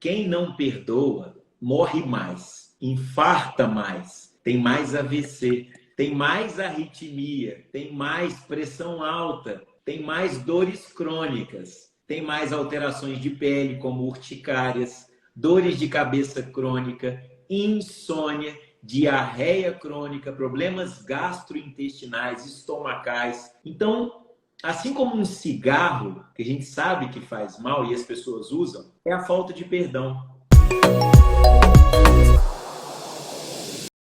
quem não perdoa morre mais, infarta mais, tem mais AVC, tem mais arritmia, tem mais pressão alta, tem mais dores crônicas, tem mais alterações de pele, como urticárias, dores de cabeça crônica, insônia, diarreia crônica, problemas gastrointestinais, estomacais. Então, assim como um cigarro, que a gente sabe que faz mal e as pessoas usam, é a falta de perdão.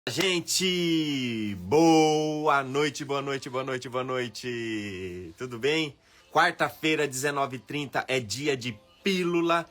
Gente, boa noite, boa noite, boa noite, boa noite. Tudo bem? Quarta-feira, 19h30, é dia de pílula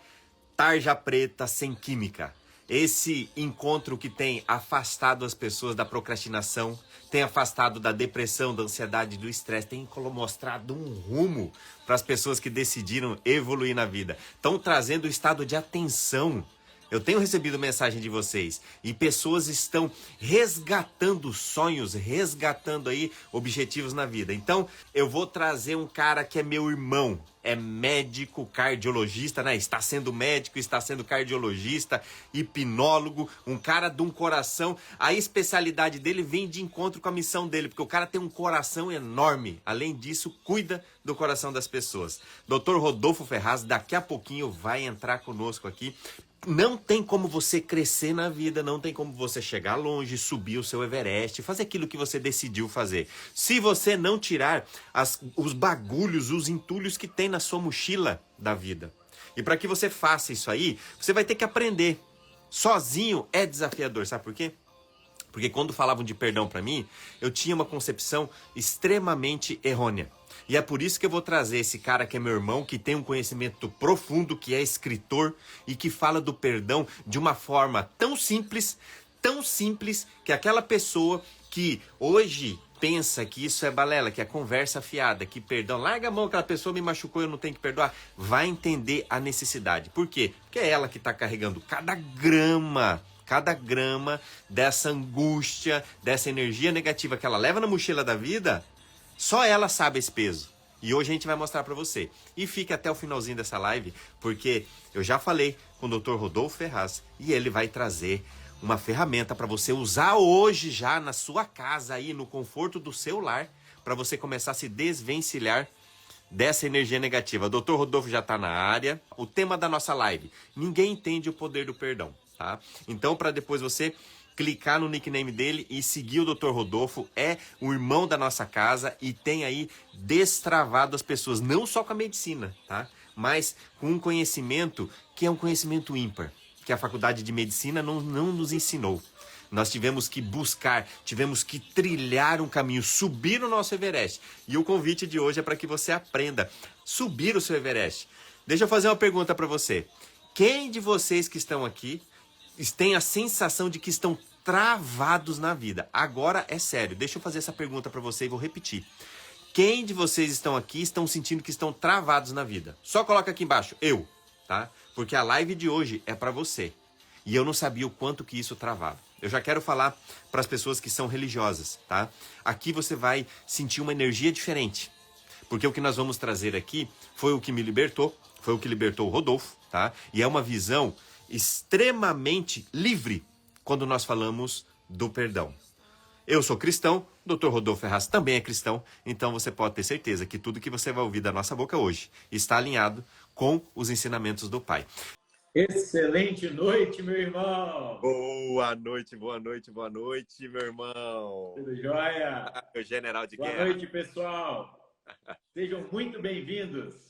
tarja preta sem química. Esse encontro que tem afastado as pessoas da procrastinação, tem afastado da depressão, da ansiedade, do estresse, tem mostrado um rumo para as pessoas que decidiram evoluir na vida. Estão trazendo o estado de atenção. Eu tenho recebido mensagem de vocês e pessoas estão resgatando sonhos, resgatando aí objetivos na vida. Então, eu vou trazer um cara que é meu irmão, é médico cardiologista, né? Está sendo médico, está sendo cardiologista, hipnólogo, um cara de um coração. A especialidade dele vem de encontro com a missão dele, porque o cara tem um coração enorme. Além disso, cuida do coração das pessoas. Dr. Rodolfo Ferraz, daqui a pouquinho vai entrar conosco aqui. Não tem como você crescer na vida, não tem como você chegar longe, subir o seu Everest, fazer aquilo que você decidiu fazer. Se você não tirar os bagulhos, os entulhos que tem na sua mochila da vida. E para que você faça isso aí, você vai ter que aprender. Sozinho é desafiador, sabe por quê? Porque quando falavam de perdão para mim, eu tinha uma concepção extremamente errônea. E é por isso que eu vou trazer esse cara que é meu irmão, que tem um conhecimento profundo, que é escritor e que fala do perdão de uma forma tão simples, que aquela pessoa que hoje pensa que isso é balela, que é conversa fiada, que perdão, larga a mão, aquela pessoa me machucou, eu não tenho que perdoar, vai entender a necessidade. Por quê? Porque é ela que está carregando cada grama dessa angústia, dessa energia negativa que ela leva na mochila da vida. Só ela sabe esse peso. E hoje a gente vai mostrar pra você. E fique até o finalzinho dessa live, porque eu já falei com o Dr. Rodolfo Ferraz e ele vai trazer uma ferramenta para você usar hoje já na sua casa, aí no conforto do seu lar, para você começar a se desvencilhar dessa energia negativa. O Dr. Rodolfo já está na área. O tema da nossa live: ninguém entende o poder do perdão, tá? Então, para depois você clicar no nickname dele e seguir o Dr. Rodolfo, é o irmão da nossa casa e tem aí destravado as pessoas, não só com a medicina, tá? Mas com um conhecimento que é um conhecimento ímpar, que a faculdade de medicina não nos ensinou. Nós tivemos que buscar, tivemos que trilhar um caminho, subir o nosso Everest. E o convite de hoje é para que você aprenda a subir o seu Everest. Deixa eu fazer uma pergunta para você. Quem de vocês que estão aqui tem a sensação de que estão travados na vida? Agora é sério, deixa eu fazer essa pergunta para você e vou repetir. Quem de vocês estão aqui estão sentindo que estão travados na vida? Só coloca aqui embaixo, eu, tá? Porque a live de hoje é para você. E eu não sabia o quanto que isso travava. Eu já quero falar para as pessoas que são religiosas, tá? Aqui você vai sentir uma energia diferente. Porque o que nós vamos trazer aqui foi o que me libertou, foi o que libertou o Rodolfo, tá? E é uma visão extremamente livre quando nós falamos do perdão. Eu sou cristão, o Dr. Rodolfo Ferraz também é cristão, então você pode ter certeza que tudo que você vai ouvir da nossa boca hoje está alinhado com os ensinamentos do Pai. Excelente noite, meu irmão! Boa noite, boa noite, boa noite, meu irmão! Tudo jóia? Meu general de Boa guerra. noite, pessoal! Sejam muito bem-vindos!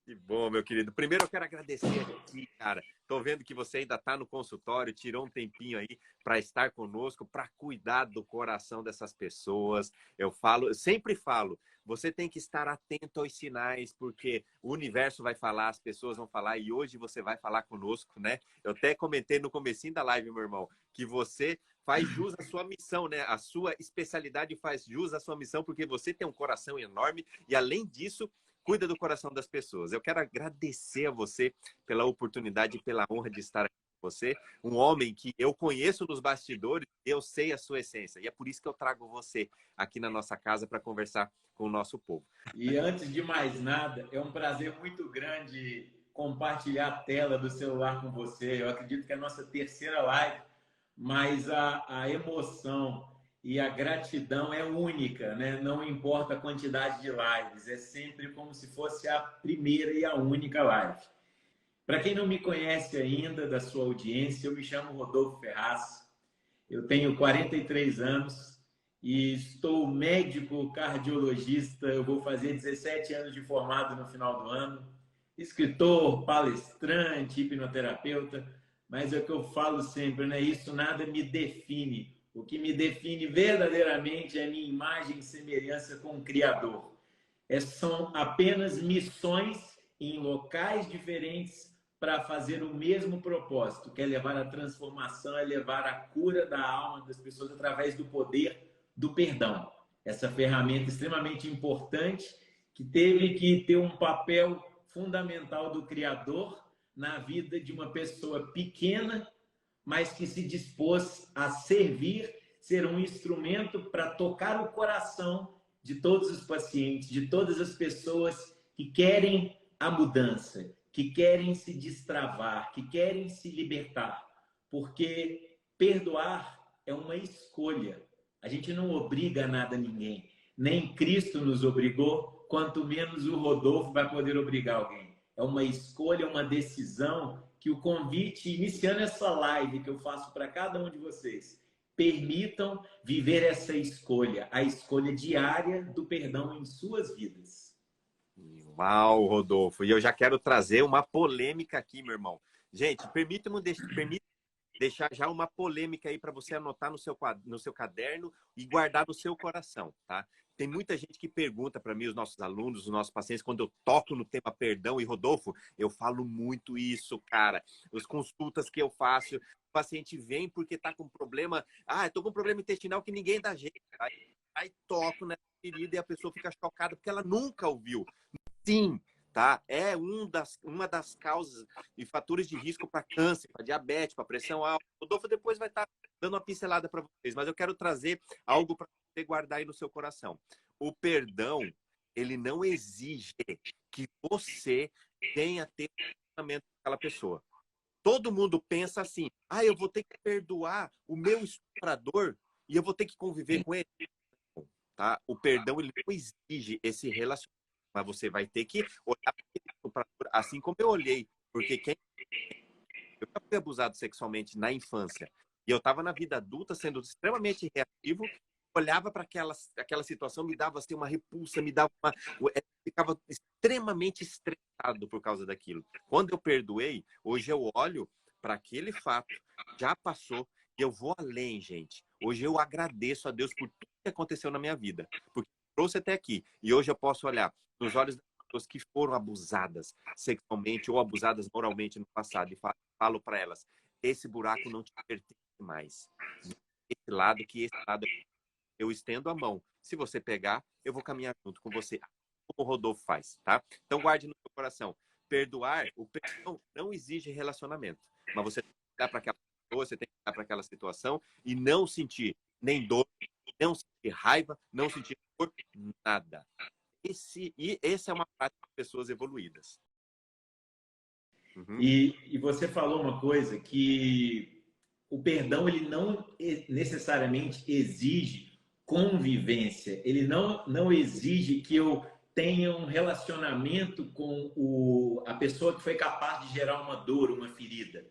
Que bom, meu querido. Primeiro eu quero agradecer aqui, cara. Tô vendo que você ainda tá no consultório, tirou um tempinho aí para estar conosco, para cuidar do coração dessas pessoas. Eu sempre falo, você tem que estar atento aos sinais, porque o universo vai falar, as pessoas vão falar, e hoje você vai falar conosco, né? Eu até comentei no comecinho da live, meu irmão, que você faz jus à sua missão, né? A sua especialidade faz jus à sua missão, porque você tem um coração enorme e, além disso, cuida do coração das pessoas. Eu quero agradecer a você pela oportunidade e pela honra de estar aqui com você. Um homem que eu conheço nos bastidores, eu sei a sua essência. E é por isso que eu trago você aqui na nossa casa para conversar com o nosso povo. E antes de mais nada, é um prazer muito grande compartilhar a tela do celular com você. Eu acredito que é a nossa terceira live, mas a emoção e a gratidão é única, né? Não importa a quantidade de lives, é sempre como se fosse a primeira e a única live. Para quem não me conhece ainda, da sua audiência, eu me chamo Rodolfo Ferraz, eu tenho 43 anos e estou médico cardiologista, eu vou fazer 17 anos de formado no final do ano, escritor, palestrante, hipnoterapeuta, mas é o que eu falo sempre, né? Isso nada me define. O que me define verdadeiramente é a minha imagem e semelhança com o Criador. São apenas missões em locais diferentes para fazer o mesmo propósito, que é levar a transformação, é levar a cura da alma das pessoas através do poder do perdão. Essa ferramenta extremamente importante que teve que ter um papel fundamental do Criador na vida de uma pessoa pequena, mas que se dispôs a servir, ser um instrumento para tocar o coração de todos os pacientes, de todas as pessoas que querem a mudança, que querem se destravar, que querem se libertar. Porque perdoar é uma escolha. A gente não obriga nada a ninguém. Nem Cristo nos obrigou, quanto menos o Rodolfo vai poder obrigar alguém. É uma escolha, uma decisão que o convite, iniciando essa live que eu faço para cada um de vocês, permitam viver essa escolha, a escolha diária do perdão em suas vidas. Uau, Rodolfo. E eu já quero trazer uma polêmica aqui, meu irmão. Gente, permita-me deixar já uma polêmica aí para você anotar no seu caderno e guardar no seu coração, tá? Tem muita gente que pergunta para mim, os nossos alunos, os nossos pacientes, quando eu toco no tema perdão, e Rodolfo, eu falo muito isso, cara. As consultas que eu faço, o paciente vem porque tá com problema, eu tô com problema intestinal que ninguém dá jeito. Aí toco nessa ferida e a pessoa fica chocada porque ela nunca ouviu. Sim, tá? É uma das causas e fatores de risco para câncer, para diabetes, para pressão alta. O Rodolfo depois vai estar dando uma pincelada para vocês, mas eu quero trazer algo para você guardar aí no seu coração. O perdão, ele não exige que você tenha ter um relacionamento com aquela pessoa. Todo mundo pensa assim, eu vou ter que perdoar o meu estuprador e eu vou ter que conviver com ele. Tá? O perdão, ele não exige esse relacionamento. Mas você vai ter que olhar assim como eu olhei. Porque eu já fui abusado sexualmente na infância. E eu estava na vida adulta sendo extremamente reativo. Olhava para aquela situação, me dava assim, uma repulsa, eu ficava extremamente estressado por causa daquilo. Quando eu perdoei, hoje eu olho para aquele fato, já passou, e eu vou além, gente. Hoje eu agradeço a Deus por tudo que aconteceu na minha vida. Porque trouxe até aqui. E hoje eu posso olhar nos olhos das pessoas que foram abusadas sexualmente ou abusadas moralmente no passado e falo para elas, esse buraco não te pertence mais. Esse lado eu estendo a mão. Se você pegar, eu vou caminhar junto com você, como o Rodolfo faz, tá? Então guarde no seu coração. O perdão não exige relacionamento, mas você tem que olhar para aquela pessoa, você tem que olhar para aquela situação e não sentir nem dor, não sentir raiva, não sentir dor, nada. Essa é uma prática de pessoas evoluídas. Uhum. E você falou uma coisa que o perdão ele não necessariamente exige convivência, ele não exige que eu tenha um relacionamento com a pessoa que foi capaz de gerar uma dor, uma ferida.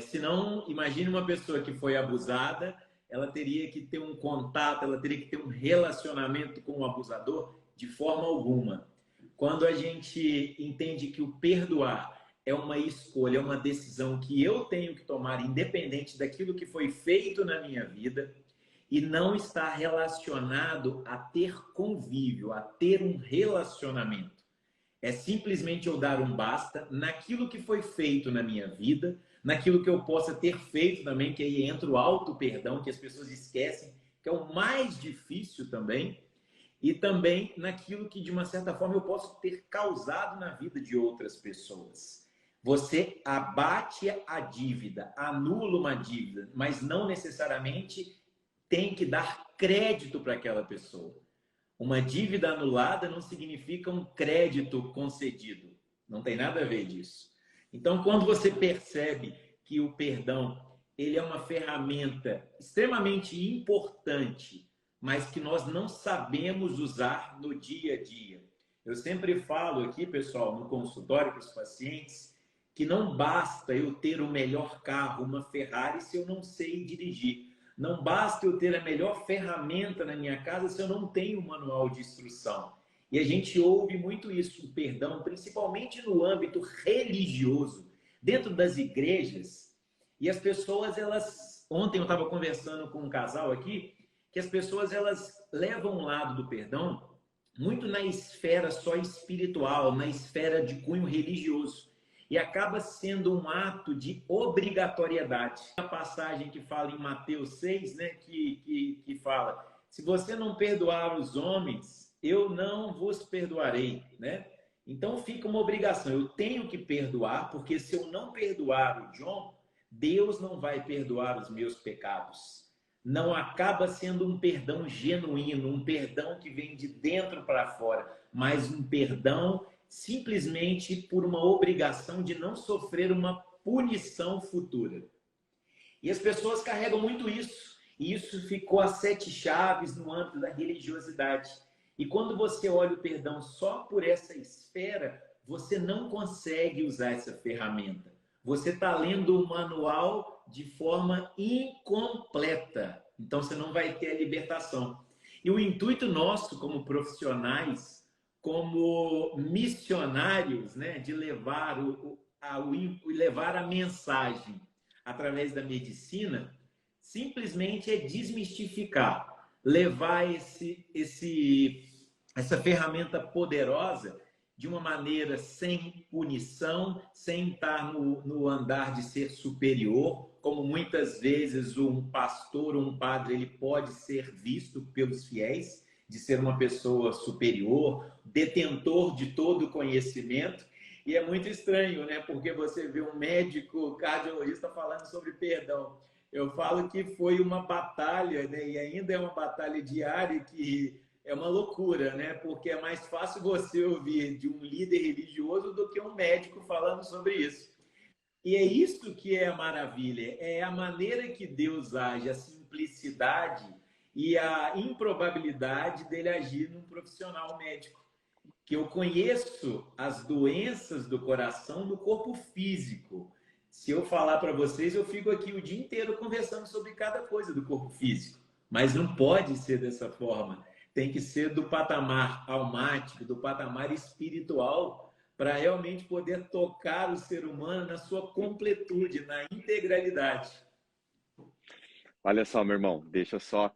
Senão, imagine uma pessoa que foi abusada, ela teria que ter um contato, ela teria que ter um relacionamento com o abusador de forma alguma. Quando a gente entende que o perdoar é uma escolha, é uma decisão que eu tenho que tomar independente daquilo que foi feito na minha vida e não está relacionado a ter convívio, a ter um relacionamento. É simplesmente eu dar um basta naquilo que foi feito na minha vida, naquilo que eu possa ter feito também, que aí entra o auto-perdão, que as pessoas esquecem, que é o mais difícil também, e também naquilo que, de uma certa forma, eu posso ter causado na vida de outras pessoas. Você abate a dívida, anula uma dívida, mas não necessariamente tem que dar crédito para aquela pessoa. Uma dívida anulada não significa um crédito concedido. Não tem nada a ver disso. Então, quando você percebe que o perdão ele é uma ferramenta extremamente importante, mas que nós não sabemos usar no dia a dia. Eu sempre falo aqui, pessoal, no consultório para os pacientes, que não basta eu ter o melhor carro, uma Ferrari, se eu não sei dirigir. Não basta eu ter a melhor ferramenta na minha casa se eu não tenho um manual de instrução. E a gente ouve muito isso, o perdão, principalmente no âmbito religioso, dentro das igrejas. E as pessoas, elas... Ontem eu estava conversando com um casal aqui, que as pessoas, elas levam o lado do perdão muito na esfera só espiritual, na esfera de cunho religioso. E acaba sendo um ato de obrigatoriedade. A passagem que fala em Mateus 6, né, que fala, se você não perdoar os homens, eu não vos perdoarei, né? Então fica uma obrigação, eu tenho que perdoar, porque se eu não perdoar o John, Deus não vai perdoar os meus pecados. Não acaba sendo um perdão genuíno, um perdão que vem de dentro para fora, mas um perdão simplesmente por uma obrigação de não sofrer uma punição futura. E as pessoas carregam muito isso, e isso ficou a 7 chaves no âmbito da religiosidade. E quando você olha o perdão só por essa esfera, você não consegue usar essa ferramenta. Você está lendo o manual de forma incompleta. Então, você não vai ter a libertação. E o intuito nosso, como profissionais, como missionários, né, de levar, levar a mensagem através da medicina, simplesmente é desmistificar, levar essa ferramenta poderosa de uma maneira sem punição, sem estar no andar de ser superior, como muitas vezes um pastor ou um padre ele pode ser visto pelos fiéis, de ser uma pessoa superior, detentor de todo o conhecimento. E é muito estranho, né? Porque você vê um médico cardiologista falando sobre perdão. Eu falo que foi uma batalha, né? E ainda é uma batalha diária que é uma loucura, né? Porque é mais fácil você ouvir de um líder religioso do que um médico falando sobre isso. E é isso que é a maravilha, é a maneira que Deus age, a simplicidade e a improbabilidade dele agir num profissional médico. Que eu conheço as doenças do coração no corpo físico. Se eu falar para vocês, eu fico aqui o dia inteiro conversando sobre cada coisa do corpo físico. Mas não pode ser dessa forma. Tem que ser do patamar almático, do patamar espiritual, para realmente poder tocar o ser humano na sua completude, na integralidade. Olha só, meu irmão, deixa eu só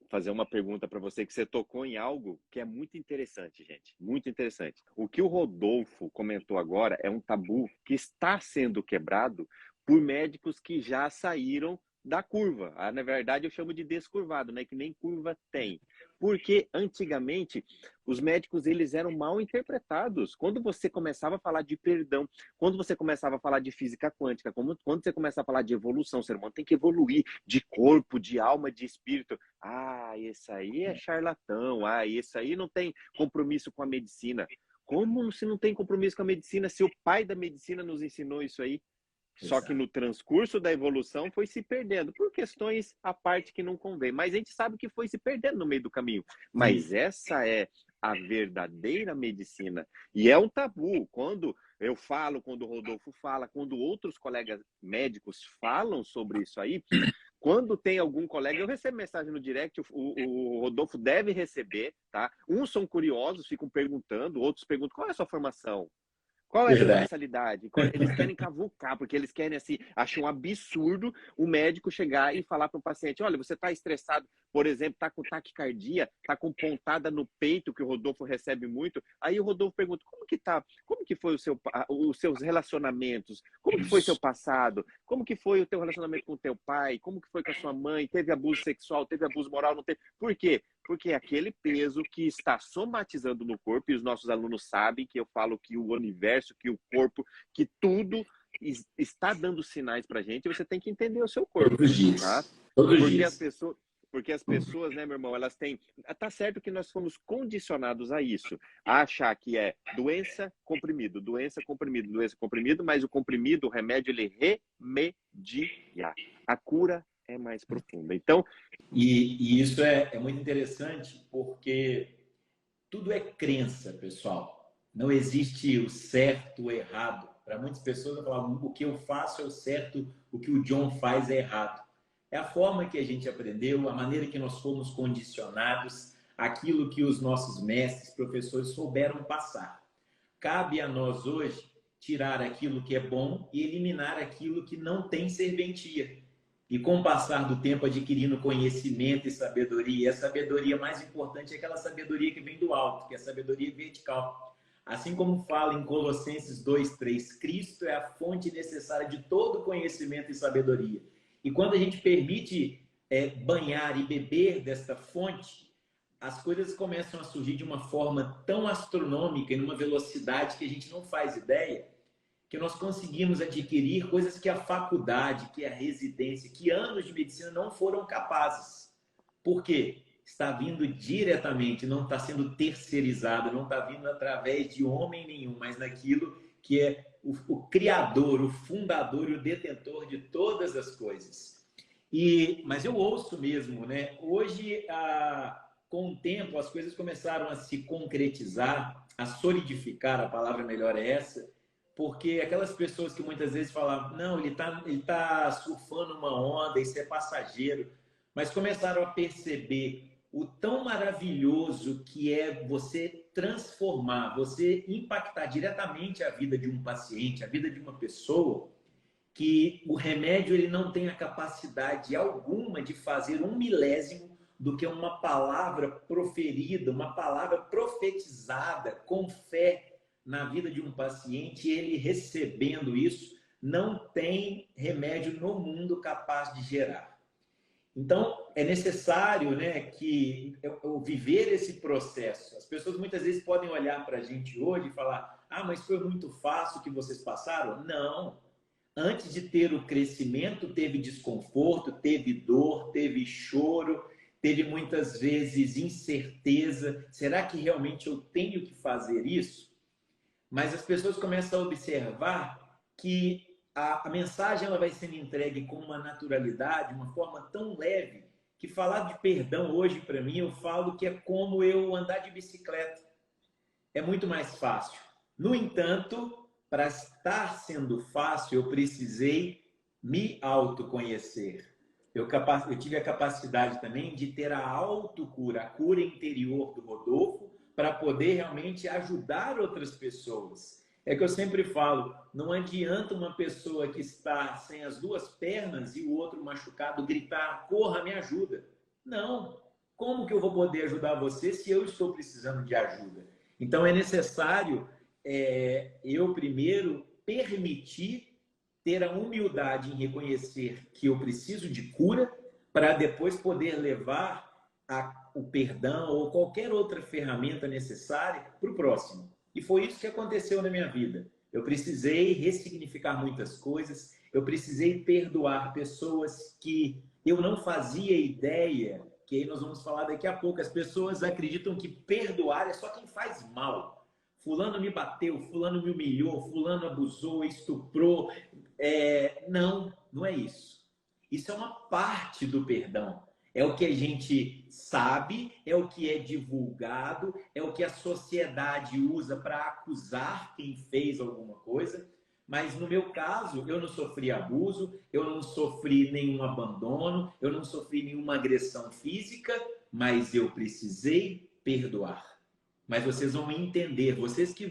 fazer uma pergunta para você, que você tocou em algo que é muito interessante, gente. Muito interessante. O que o Rodolfo comentou agora é um tabu que está sendo quebrado por médicos que já saíram da curva. Na verdade, eu chamo de descurvado, né? Que nem curva tem. Porque antigamente os médicos eles eram mal interpretados. Quando você começava a falar de perdão, quando você começava a falar de física quântica, quando você começava a falar de evolução, o ser humano tem que evoluir de corpo, de alma, de espírito. Ah, esse aí é charlatão. Ah, esse aí não tem compromisso com a medicina. Como se não tem compromisso com a medicina se o pai da medicina nos ensinou isso aí? Só que no transcurso da evolução foi se perdendo, por questões à parte que não convém. Mas a gente sabe que foi se perdendo no meio do caminho. Mas essa é a verdadeira medicina. E é um tabu. Quando eu falo, quando o Rodolfo fala, quando outros colegas médicos falam sobre isso aí, quando tem algum colega, eu recebo mensagem no direct, o Rodolfo deve receber, tá? Uns são curiosos, ficam perguntando, outros perguntam, qual é a sua formação? Qual é a sua especialidade? Eles querem cavucar, porque eles querem, assim, acham um absurdo o médico chegar e falar para o paciente, olha, você está estressado, por exemplo, está com taquicardia, está com pontada no peito, que o Rodolfo recebe muito. Aí o Rodolfo pergunta, como que foi os seus relacionamentos? Como que foi seu passado? Como que foi o teu relacionamento com o teu pai? Como que foi com a sua mãe? Teve abuso sexual? Teve abuso moral? Não teve? Por quê? Porque é aquele peso que está somatizando no corpo, e os nossos alunos sabem que eu falo que o universo, que o corpo, que tudo está dando sinais para a gente, e você tem que entender o seu corpo. Todos os dias. Tá? Todos os Porque dias. as pessoas... Porque as pessoas, né, meu irmão, elas têm... Tá certo que nós fomos condicionados a isso, a achar que é doença, comprimido, doença, comprimido, doença, comprimido, mas o comprimido, o remédio, ele remedia. A cura é mais profunda. Então... E isso é muito interessante, porque tudo é crença, pessoal. Não existe o certo ou errado. Para muitas pessoas, eu falo, o que eu faço é o certo, o que o John faz é errado. É a forma que a gente aprendeu, a maneira que nós fomos condicionados, aquilo que os nossos mestres, professores souberam passar. Cabe a nós hoje tirar aquilo que é bom e eliminar aquilo que não tem serventia. E com o passar do tempo adquirindo conhecimento e sabedoria, e a sabedoria mais importante é aquela sabedoria que vem do alto, que é a sabedoria vertical. Assim como fala em Colossenses 2:3, Cristo é a fonte necessária de todo conhecimento e sabedoria. E quando a gente permite banhar e beber desta fonte, as coisas começam a surgir de uma forma tão astronômica e numa velocidade que a gente não faz ideia, que nós conseguimos adquirir coisas que a faculdade, que a residência, que anos de medicina não foram capazes. Por quê? Está vindo diretamente, não está sendo terceirizado, não está vindo através de homem nenhum, mas naquilo que é o criador, o fundador e o detentor de todas as coisas. Mas eu ouço mesmo, né? Hoje, com o tempo, as coisas começaram a se concretizar, a solidificar, a palavra melhor é essa, porque aquelas pessoas que muitas vezes falavam, não, ele tá surfando uma onda, isso é passageiro, mas começaram a perceber o tão maravilhoso que é você transformar, você impactar diretamente a vida de um paciente, a vida de uma pessoa, que o remédio ele não tem a capacidade alguma de fazer 1/1000 do que uma palavra proferida, uma palavra profetizada com fé na vida de um paciente, ele recebendo isso, não tem remédio no mundo capaz de gerar. Então, é necessário, né, que eu viver esse processo. As pessoas muitas vezes podem olhar para a gente hoje e falar, mas foi muito fácil que vocês passaram? Não. Antes de ter o crescimento, teve desconforto, teve dor, teve choro, teve muitas vezes incerteza. Será que realmente eu tenho que fazer isso? Mas as pessoas começam a observar que a mensagem ela vai sendo entregue com uma naturalidade, uma forma tão leve, que falar de perdão hoje, para mim, eu falo que é como eu andar de bicicleta. É muito mais fácil. No entanto, para estar sendo fácil, eu precisei me autoconhecer. Eu tive a capacidade também de ter a autocura, a cura interior do Rodolfo, para poder realmente ajudar outras pessoas. É que eu sempre falo, não adianta uma pessoa que está sem as duas pernas e o outro machucado gritar, corra, me ajuda. Não. Como que eu vou poder ajudar você se eu estou precisando de ajuda? Então é necessário eu primeiro permitir ter a humildade em reconhecer que eu preciso de cura para depois poder levar o perdão ou qualquer outra ferramenta necessária para o próximo. E foi isso que aconteceu na minha vida. Eu precisei ressignificar muitas coisas, eu precisei perdoar pessoas que eu não fazia ideia, que aí nós vamos falar daqui a pouco. As pessoas acreditam que perdoar é só quem faz mal. Fulano me bateu, fulano me humilhou, fulano abusou, estuprou. Não é isso. Isso é uma parte do perdão. É o que a gente sabe, é o que é divulgado, é o que a sociedade usa para acusar quem fez alguma coisa. Mas no meu caso, eu não sofri abuso, eu não sofri nenhum abandono, eu não sofri nenhuma agressão física, mas eu precisei perdoar. Mas vocês vão entender, vocês que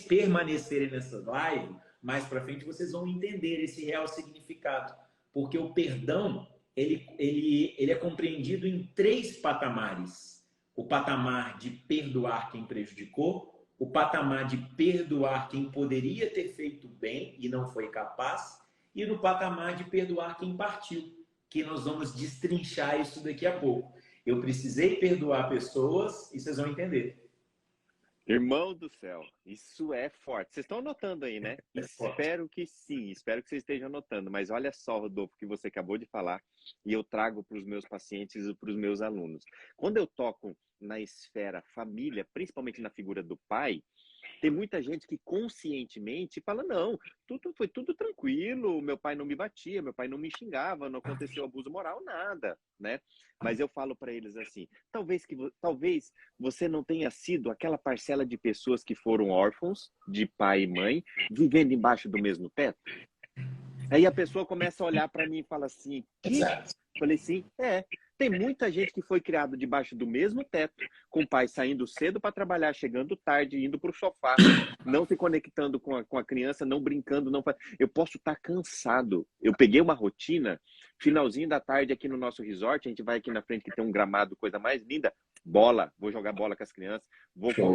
permanecerem nessa live, mais para frente vocês vão entender esse real significado. Porque o perdão, ele é compreendido em 3 patamares. O patamar de perdoar quem prejudicou, o patamar de perdoar quem poderia ter feito bem e não foi capaz, e no patamar de perdoar quem partiu, que nós vamos destrinchar isso daqui a pouco. Eu precisei perdoar pessoas e vocês vão entender. Irmão do céu, isso é forte. Vocês estão anotando aí, né? É forte. Espero que sim, espero que vocês estejam anotando. Mas olha só, Rodolfo, que você acabou de falar e eu trago para os meus pacientes e para os meus alunos. Quando eu toco na esfera família, principalmente na figura do pai, tem muita gente que conscientemente fala, não, foi tudo tranquilo, meu pai não me batia, meu pai não me xingava, não aconteceu abuso moral, nada, né? Mas eu falo para eles assim, talvez você não tenha sido aquela parcela de pessoas que foram órfãos de pai e mãe, vivendo embaixo do mesmo teto. Aí a pessoa começa a olhar para mim e fala assim, que? Exato. Falei assim, tem muita gente que foi criado debaixo do mesmo teto, com o pai saindo cedo para trabalhar, chegando tarde, indo para o sofá, não se conectando com a criança, não brincando, não. Eu posso estar cansado. Eu peguei uma rotina, finalzinho da tarde aqui no nosso resort, a gente vai aqui na frente que tem um gramado, coisa mais linda, bola, vou jogar bola com as crianças,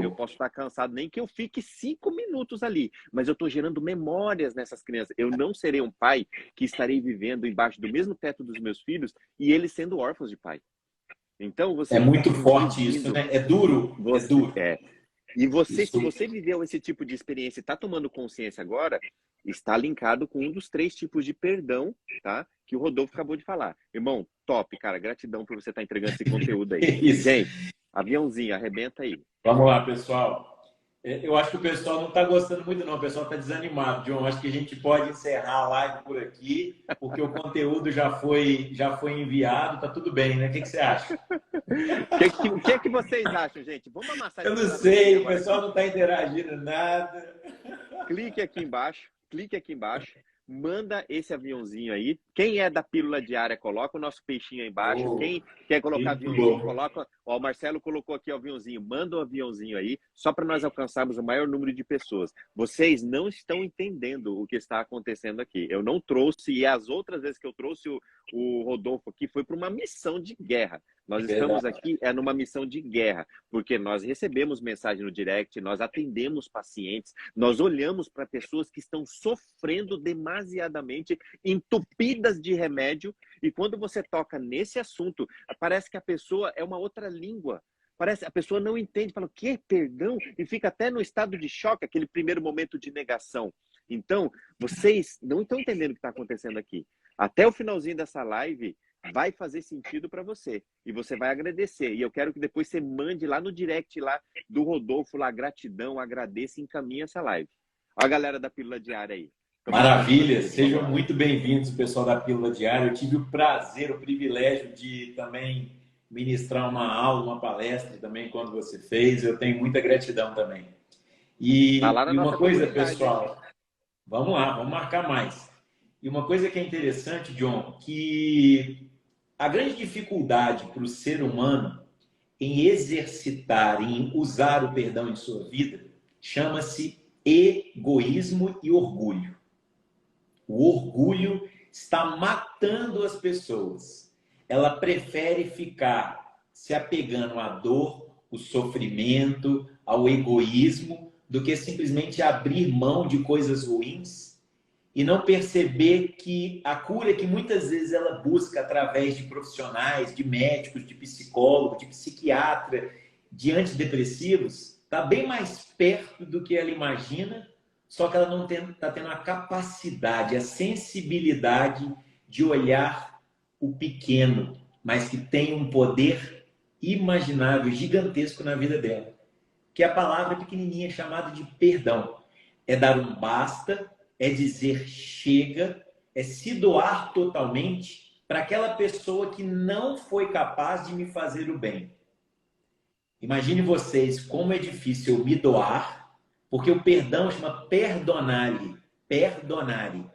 eu posso estar cansado, nem que eu fique 5 minutos ali, mas eu estou gerando memórias nessas crianças. Eu não serei um pai que estarei vivendo embaixo do mesmo teto dos meus filhos e eles sendo órfãos de pai. Então, você É muito forte isso, né? É duro. É duro. E você, se você viveu esse tipo de experiência e está tomando consciência agora, está linkado com um dos 3 tipos de perdão, tá? Que o Rodolfo acabou de falar. Irmão, top, cara. Gratidão por você estar entregando esse conteúdo aí. Isso. Gente, aviãozinho, arrebenta aí. Vamos lá, pessoal. Eu acho que o pessoal não está gostando muito, não. O pessoal está desanimado, John. Acho que a gente pode encerrar a live por aqui, porque o conteúdo já foi enviado. Está tudo bem, né? O que você acha? O que vocês acham, gente? Vamos amassar. Eu não sei, o pessoal não está interagindo nada. Clique aqui embaixo, manda esse aviãozinho aí. Quem é da pílula diária, coloca o nosso peixinho aí embaixo. Quem quer colocar aviãozinho, coloca. Ó, o Marcelo colocou aqui o aviãozinho. Manda o aviãozinho aí, só para nós alcançarmos o maior número de pessoas. Vocês não estão entendendo o que está acontecendo aqui. Eu não trouxe, e as outras vezes que eu trouxe o Rodolfo aqui foi para uma missão de guerra. Nós estamos aqui numa missão de guerra, porque nós recebemos mensagem no direct, nós atendemos pacientes, nós olhamos para pessoas que estão sofrendo demasiadamente, entupidas de remédio, e quando você toca nesse assunto, parece que a pessoa é uma outra língua. Parece a pessoa não entende, fala, o que? Perdão? E fica até no estado de choque, aquele primeiro momento de negação. Então, vocês não estão entendendo o que está acontecendo aqui. Até o finalzinho dessa live, vai fazer sentido para você. E você vai agradecer. E eu quero que depois você mande lá no direct lá do Rodolfo, lá, gratidão, agradeça e encaminhe essa live. Olha a galera da Pílula Diária aí. Maravilha. Sejam muito bem-vindos, pessoal da Pílula Diária. Eu tive o prazer, o privilégio de também ministrar uma aula, uma palestra também quando você fez. Eu tenho muita gratidão também. E uma coisa, pessoal, vamos lá, vamos marcar mais. E uma coisa que é interessante, John, que a grande dificuldade para o ser humano em exercitar, em usar o perdão em sua vida, chama-se egoísmo e orgulho. O orgulho está matando as pessoas. Ela prefere ficar se apegando à dor, ao sofrimento, ao egoísmo, do que simplesmente abrir mão de coisas ruins e não perceber que a cura que muitas vezes ela busca através de profissionais, de médicos, de psicólogo, de psiquiatra, de antidepressivos, está bem mais perto do que ela imagina, só que ela não está tendo a capacidade, a sensibilidade de olhar o pequeno, mas que tem um poder imaginável, gigantesco na vida dela. Que é a palavra pequenininha chamada de perdão. É dar um basta, é dizer chega, é se doar totalmente para aquela pessoa que não foi capaz de me fazer o bem. Imagine vocês como é difícil eu me doar, porque o perdão chama perdonare. Perdonare.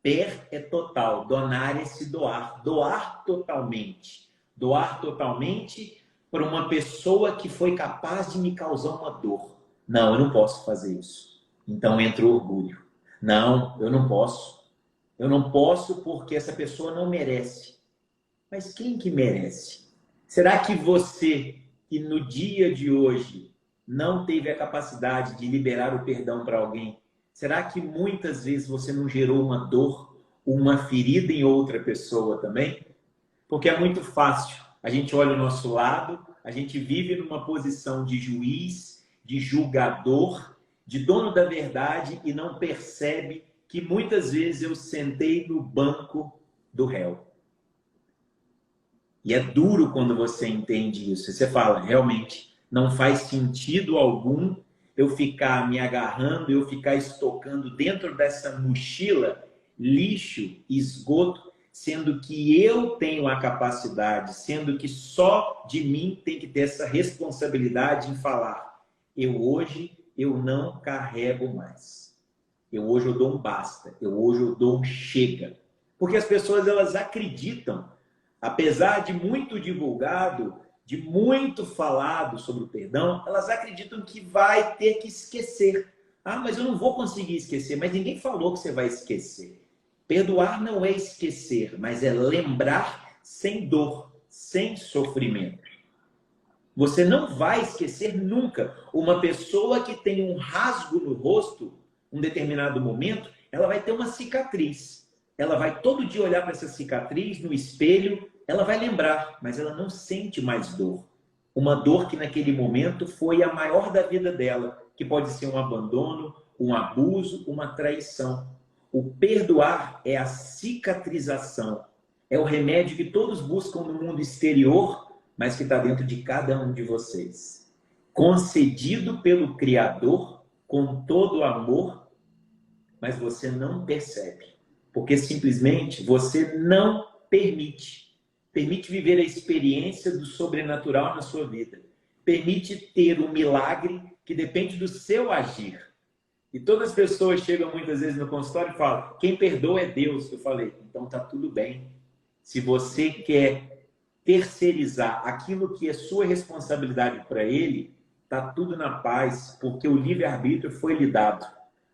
Per é total, donare é se doar. Doar totalmente. Doar totalmente para uma pessoa que foi capaz de me causar uma dor. Não, eu não posso fazer isso. Então entra o orgulho. Não, eu não posso. Eu não posso porque essa pessoa não merece. Mas quem que merece? Será que você, que no dia de hoje não teve a capacidade de liberar o perdão para alguém, será que muitas vezes você não gerou uma dor, uma ferida em outra pessoa também? Porque é muito fácil. A gente olha o nosso lado, a gente vive numa posição de juiz de julgador, de dono da verdade e não percebe que muitas vezes eu sentei no banco do réu. E é duro quando você entende isso. Você fala, realmente, não faz sentido algum eu ficar me agarrando, eu ficar estocando dentro dessa mochila lixo, esgoto, sendo que eu tenho a capacidade, sendo que só de mim tem que ter essa responsabilidade em falar, eu não carrego mais. Hoje eu dou um basta, hoje eu dou um chega. Porque as pessoas, elas acreditam, apesar de muito divulgado, de muito falado sobre o perdão, elas acreditam que vai ter que esquecer. Ah, mas eu não vou conseguir esquecer. Mas ninguém falou que você vai esquecer. Perdoar não é esquecer, mas é lembrar sem dor, sem sofrimento. Você não vai esquecer nunca. Uma pessoa que tem um rasgo no rosto, um determinado momento, ela vai ter uma cicatriz. Ela vai todo dia olhar para essa cicatriz no espelho, ela vai lembrar, mas ela não sente mais dor. Uma dor que naquele momento foi a maior da vida dela, que pode ser um abandono, um abuso, uma traição. O perdoar é a cicatrização. É o remédio que todos buscam no mundo exterior, mas que está dentro de cada um de vocês. Concedido pelo Criador, com todo amor, mas você não percebe. Porque simplesmente você não permite viver a experiência do sobrenatural na sua vida. Permite ter um milagre que depende do seu agir. E todas as pessoas chegam muitas vezes no consultório e falam, quem perdoa é Deus. Eu falei, então tá tudo bem. Se você quer terceirizar aquilo que é sua responsabilidade para ele, tá tudo na paz, porque o livre-arbítrio foi lhe dado.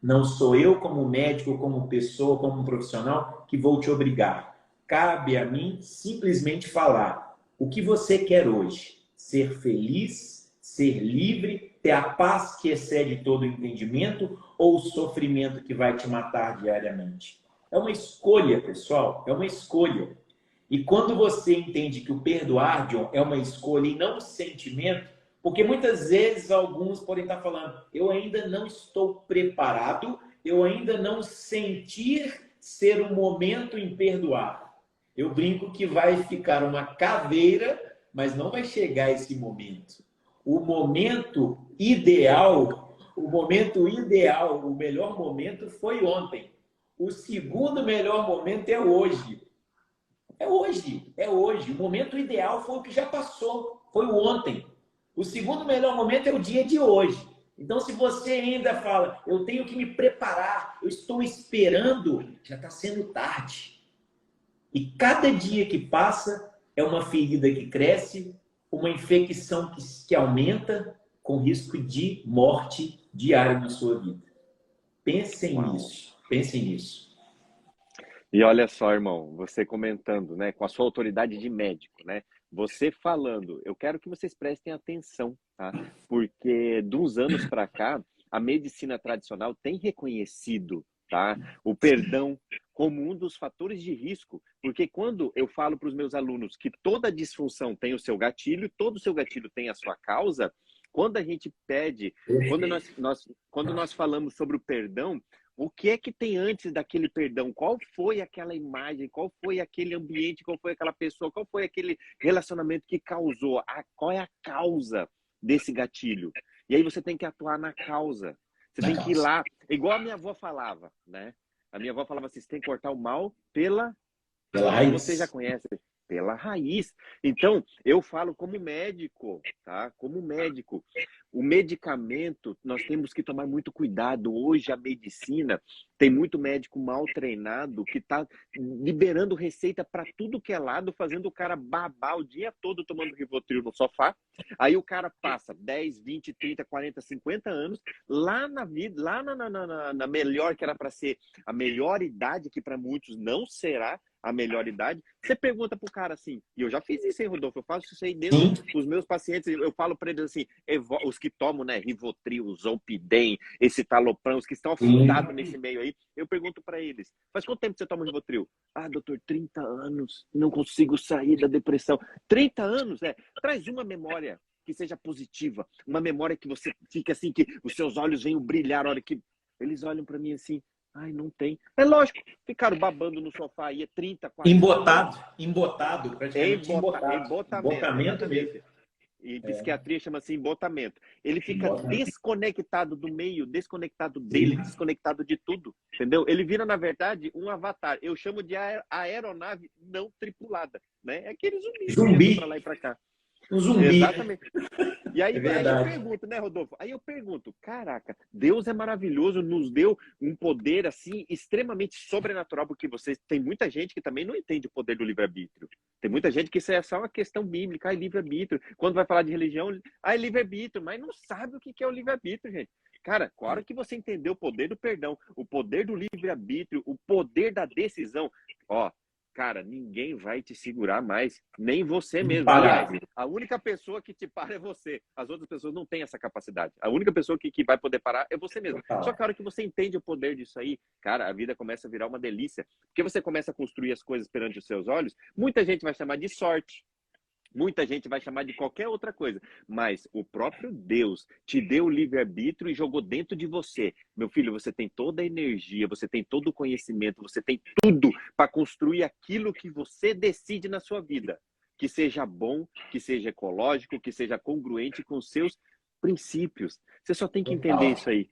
Não sou eu, como médico, como pessoa, como profissional, que vou te obrigar. Cabe a mim simplesmente falar o que você quer hoje. Ser feliz, ser livre, ter a paz que excede todo o entendimento ou o sofrimento que vai te matar diariamente. É uma escolha, pessoal, é uma escolha. E quando você entende que o perdoar, John, é uma escolha e não um sentimento, porque muitas vezes alguns podem estar falando, eu ainda não estou preparado, eu ainda não sentir ser o momento em perdoar. Eu brinco que vai ficar uma caveira, mas não vai chegar esse momento. O momento ideal, o melhor momento foi ontem. O segundo melhor momento é hoje. É hoje, é hoje. O momento ideal foi o que já passou, foi o ontem. O segundo melhor momento é o dia de hoje. Então, se você ainda fala, eu tenho que me preparar, eu estou esperando, já está sendo tarde. E cada dia que passa é uma ferida que cresce, uma infecção que aumenta, com risco de morte diária na sua vida. Pensem nisso, pensem nisso. E olha só, irmão, você comentando, né, com a sua autoridade de médico, né, você falando, eu quero que vocês prestem atenção, tá? Porque de uns anos para cá, a medicina tradicional tem reconhecido, tá, o perdão como um dos fatores de risco, porque quando eu falo para os meus alunos que toda disfunção tem o seu gatilho, todo o seu gatilho tem a sua causa, quando a gente pede, quando nós falamos sobre o perdão, o que é que tem antes daquele perdão? Qual foi aquela imagem? Qual foi aquele ambiente? Qual foi aquela pessoa? Qual foi aquele relacionamento que causou? Qual é a causa desse gatilho? E aí você tem que atuar na causa. Você tem que ir lá, igual a minha avó falava, né? A minha avó falava assim, você tem que cortar o mal pela raiz. Você já conhece, pela raiz. Então, eu falo como médico, tá? Como médico. O medicamento, nós temos que tomar muito cuidado. Hoje, a medicina, tem muito médico mal treinado que está liberando receita para tudo que é lado, fazendo o cara babar o dia todo tomando Rivotril no sofá. Aí o cara passa 10, 20, 30, 40, 50 anos lá na vida, lá na melhor, que era para ser a melhor idade, que para muitos não será a melhor idade. Você pergunta pro cara assim, e eu já fiz isso, hein, Rodolfo? Eu faço isso aí dentro dos meus pacientes, eu falo para eles assim, os que tomam, né, Rivotril, Zolpidem, esse Talopram, os que estão afundados nesse meio aí, eu pergunto para eles, faz quanto tempo você toma Rivotril? Ah, doutor, 30 anos, não consigo sair da depressão. 30 anos, traz uma memória. que seja positiva, uma memória que você fica assim, que os seus olhos venham brilhar a hora que eles olham para mim assim, ai, não tem. É lógico, ficaram babando no sofá aí, 30, 40 anos. Embotado, praticamente embotado. Embotamento, Embotamento mesmo. exatamente. Em psiquiatria chama-se embotamento. Ele fica Embotamento. desconectado do meio, desconectado dele, desconectado de tudo, entendeu? Ele vira, na verdade, um avatar. Eu chamo de aeronave não tripulada, né? É aquele zumbi para lá e para cá. Um zumbi. Exatamente. E aí, É aí eu pergunto, né, Rodolfo? Aí eu pergunto, caraca, Deus é maravilhoso, nos deu um poder assim extremamente sobrenatural, porque tem muita gente que também não entende o poder do livre-arbítrio. Tem muita gente que isso é só uma questão bíblica, livre-arbítrio. Quando vai falar de religião, é livre-arbítrio, mas não sabe o que é o livre-arbítrio, gente. Cara, a hora que você entender o poder do perdão, o poder do livre-arbítrio, o poder da decisão, ó, cara, ninguém vai te segurar mais, nem você mesmo. Aliás, a única pessoa que te para é você. As outras pessoas não têm essa capacidade. A única pessoa que vai poder parar é você mesmo. Só que a hora que você entende o poder disso aí, cara, a vida começa a virar uma delícia. Porque você começa a construir as coisas perante os seus olhos. Muita gente vai chamar de sorte. Muita gente vai chamar de qualquer outra coisa, mas o próprio Deus te deu o livre-arbítrio e jogou dentro de você. Meu filho, você tem toda a energia, você tem todo o conhecimento, você tem tudo para construir aquilo que você decide na sua vida. Que seja bom, que seja ecológico, que seja congruente com os seus princípios. Você só tem que entender isso aí.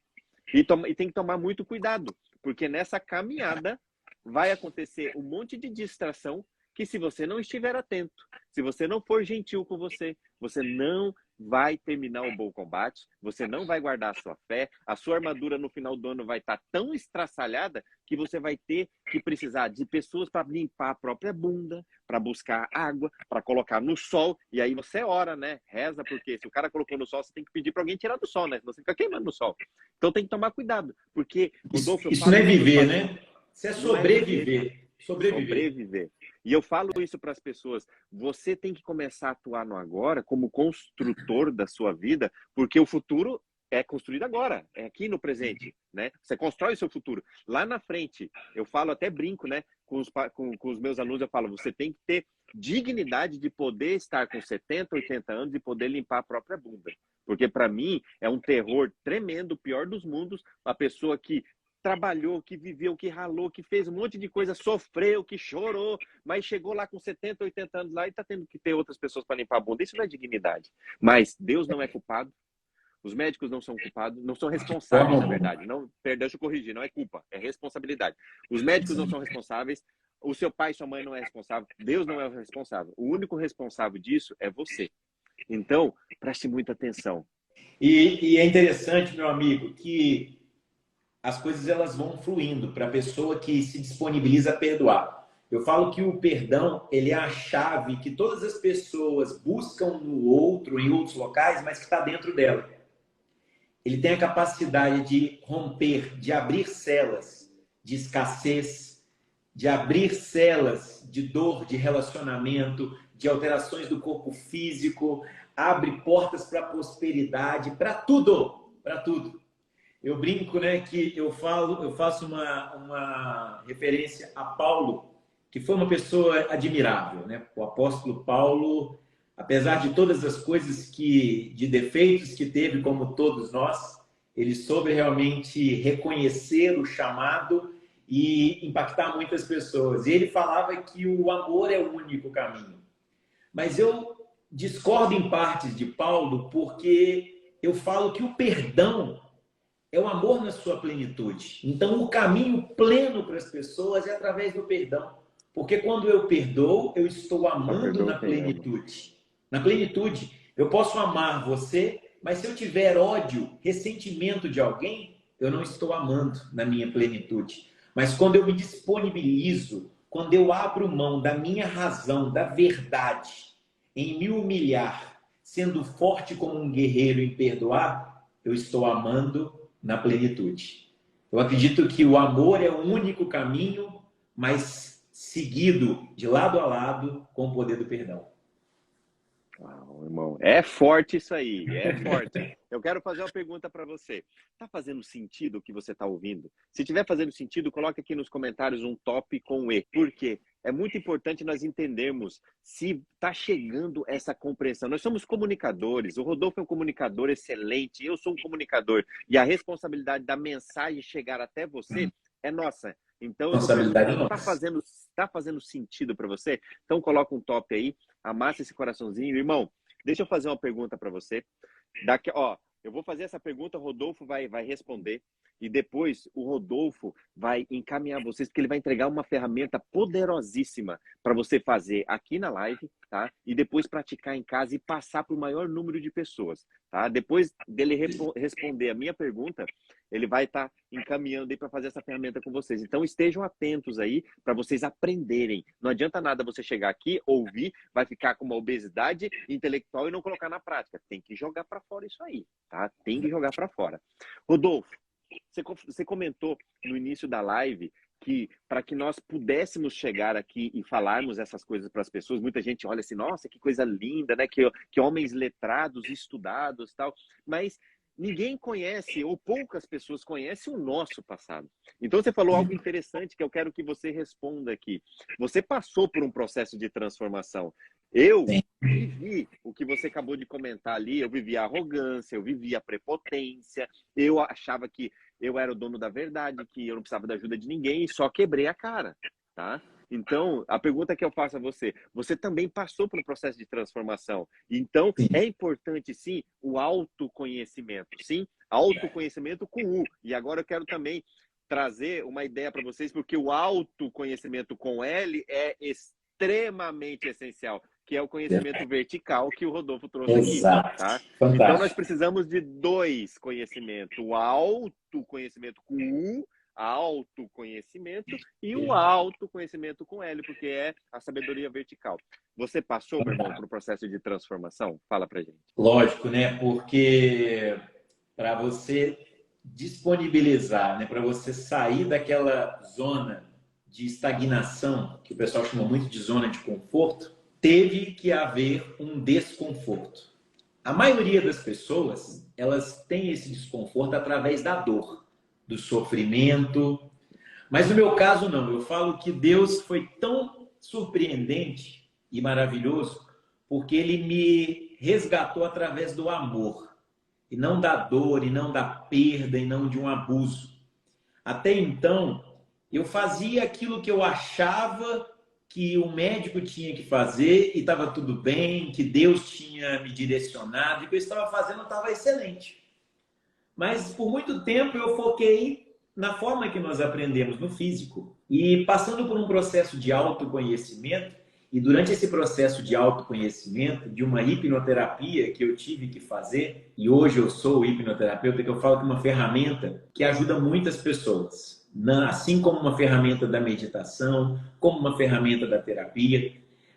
E tem que tomar muito cuidado, porque nessa caminhada vai acontecer um monte de distração que, se você não estiver atento, se você não for gentil com você, você não vai terminar o bom combate, você não vai guardar a sua fé, a sua armadura no final do ano vai estar tão estraçalhada que você vai ter que precisar de pessoas para limpar a própria bunda, para buscar água, para colocar no sol, e aí você ora, né? Reza, porque se o cara colocou no sol, você tem que pedir para alguém tirar do sol, né? Você fica queimando no sol. Então tem que tomar cuidado, porque... Rodolfo, isso não é viver, né? Isso é sobreviver. Sobreviver. E eu falo isso para as pessoas, você tem que começar a atuar no agora como construtor da sua vida, porque o futuro é construído agora, é aqui no presente, né? Você constrói o seu futuro. Lá na frente, eu falo, até brinco, né? Com os meus alunos, eu falo, você tem que ter dignidade de poder estar com 70, 80 anos e poder limpar a própria bunda. Porque para mim é um terror tremendo, o pior dos mundos, a pessoa que trabalhou, que viveu, que ralou, que fez um monte de coisa, sofreu, que chorou, mas chegou lá com 70, 80 anos lá e está tendo que ter outras pessoas para limpar a bunda. Isso não é dignidade. Mas Deus não é culpado, os médicos não são culpados, não são responsáveis, na verdade. Não, deixa eu corrigir, não é culpa, é responsabilidade. Os médicos não são responsáveis, o seu pai e sua mãe não é responsável, Deus não é o responsável. O único responsável disso é você. Então, preste muita atenção. E é interessante, meu amigo, que as coisas elas vão fluindo para a pessoa que se disponibiliza a perdoar. Eu falo que o perdão, ele é a chave que todas as pessoas buscam no outro, em outros locais, mas que está dentro dela. Ele tem a capacidade de romper, de abrir celas de escassez, de abrir celas de dor, de relacionamento, de alterações do corpo físico, abre portas para a prosperidade, para tudo, para tudo. Eu brinco, né, que eu faço uma referência a Paulo, que foi uma pessoa admirável, né? O apóstolo Paulo, apesar de todas as coisas de defeitos que teve, como todos nós, ele soube realmente reconhecer o chamado e impactar muitas pessoas. E ele falava que o amor é o único caminho. Mas eu discordo em partes de Paulo, porque eu falo que o perdão é o amor na sua plenitude. Então, o caminho pleno para as pessoas é através do perdão. Porque quando eu perdoo, eu estou amando na plenitude. Na plenitude. Eu posso amar você, mas se eu tiver ódio, ressentimento de alguém, eu não estou amando na minha plenitude. Mas quando eu me disponibilizo, quando eu abro mão da minha razão, da verdade, em me humilhar, sendo forte como um guerreiro em perdoar, eu estou amando na plenitude. Eu acredito que o amor é o único caminho, mas seguido de lado a lado com o poder do perdão. Uau, irmão, é forte isso aí, é forte. Eu quero fazer uma pergunta para você. Tá fazendo sentido o que você está ouvindo? Se tiver fazendo sentido, coloque aqui nos comentários um top com E. Por quê? É muito importante nós entendermos se está chegando essa compreensão. Nós somos comunicadores, o Rodolfo é um comunicador excelente, eu sou um comunicador, e a responsabilidade da mensagem chegar até você é nossa. Então, eu Responsabilidade pergunto, nossa. tá fazendo sentido para você? Então, coloca um top aí, amassa esse coraçãozinho. Irmão, deixa eu fazer uma pergunta para você. Eu vou fazer essa pergunta, o Rodolfo vai responder. E depois o Rodolfo vai encaminhar vocês, porque ele vai entregar uma ferramenta poderosíssima para você fazer aqui na live, tá? E depois praticar em casa e passar para o maior número de pessoas, tá? Depois dele responder a minha pergunta, ele vai estar encaminhando aí para fazer essa ferramenta com vocês. Então estejam atentos aí para vocês aprenderem. Não adianta nada você chegar aqui, ouvir, vai ficar com uma obesidade intelectual e não colocar na prática. Tem que jogar para fora isso aí, tá? Tem que jogar para fora. Rodolfo, você comentou no início da live que para que nós pudéssemos chegar aqui e falarmos essas coisas para as pessoas, muita gente olha assim, nossa, que coisa linda, né? Que homens letrados, estudados, tal. Mas ninguém conhece, ou poucas pessoas conhecem o nosso passado. Então você falou algo interessante que eu quero que você responda aqui. Você passou por um processo de transformação. Eu vivi o que você acabou de comentar ali, eu vivi a arrogância, eu vivi a prepotência, eu achava que eu era o dono da verdade, que eu não precisava da ajuda de ninguém e só quebrei a cara, tá? Então, a pergunta que eu faço a você, você também passou por um processo de transformação. Então, é importante, sim, o autoconhecimento. Sim, autoconhecimento com U. E agora eu quero também trazer uma ideia para vocês, porque o autoconhecimento com L é extremamente essencial, que é o conhecimento vertical que o Rodolfo trouxe aqui, tá? Então, nós precisamos de dois conhecimentos. O autoconhecimento com U, autoconhecimento, e o autoconhecimento com L, porque é a sabedoria vertical. Você passou, meu irmão, por um processo de transformação? Fala pra gente. Lógico, né? Porque para você disponibilizar, né? Para você sair daquela zona de estagnação, que o pessoal chama muito de zona de conforto, teve que haver um desconforto. A maioria das pessoas, elas têm esse desconforto através da dor, do sofrimento. Mas no meu caso, não. Eu falo que Deus foi tão surpreendente e maravilhoso porque Ele me resgatou através do amor. E não da dor, e não da perda, e não de um abuso. Até então, eu fazia aquilo que eu achava que o médico tinha que fazer e estava tudo bem, que Deus tinha me direcionado, e o que eu estava fazendo estava excelente. Mas por muito tempo eu foquei na forma que nós aprendemos, no físico. E passando por um processo de autoconhecimento, e durante esse processo de autoconhecimento, de uma hipnoterapia que eu tive que fazer, e hoje eu sou hipnoterapeuta, que eu falo que é uma ferramenta que ajuda muitas pessoas, assim como uma ferramenta da meditação, como uma ferramenta da terapia,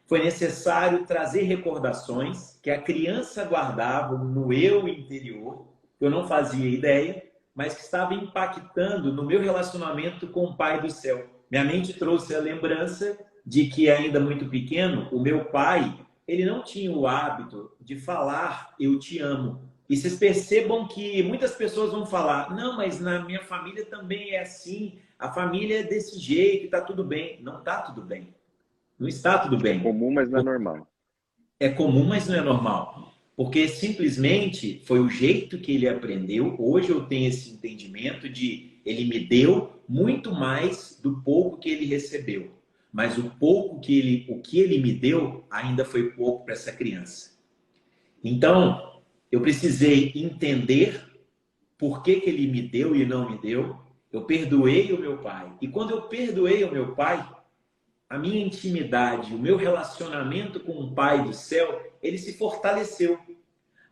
foi necessário trazer recordações que a criança guardava no eu interior, que eu não fazia ideia, mas que estava impactando no meu relacionamento com o Pai do Céu. Minha mente trouxe a lembrança de que, ainda muito pequeno, o meu pai, ele não tinha o hábito de falar eu te amo. E vocês percebam que muitas pessoas vão falar, não, mas na minha família também é assim, a família é desse jeito, está tudo bem. Não está tudo bem. Não está tudo bem. É comum, mas não é normal. É comum, mas não é normal. Porque simplesmente foi o jeito que ele aprendeu. Hoje eu tenho esse entendimento de ele me deu muito mais do pouco que ele recebeu. Mas o que ele me deu ainda foi pouco para essa criança. Então, eu precisei entender por que ele me deu e não me deu. Eu perdoei o meu pai. E quando eu perdoei o meu pai, a minha intimidade, o meu relacionamento com o Pai do Céu, ele se fortaleceu.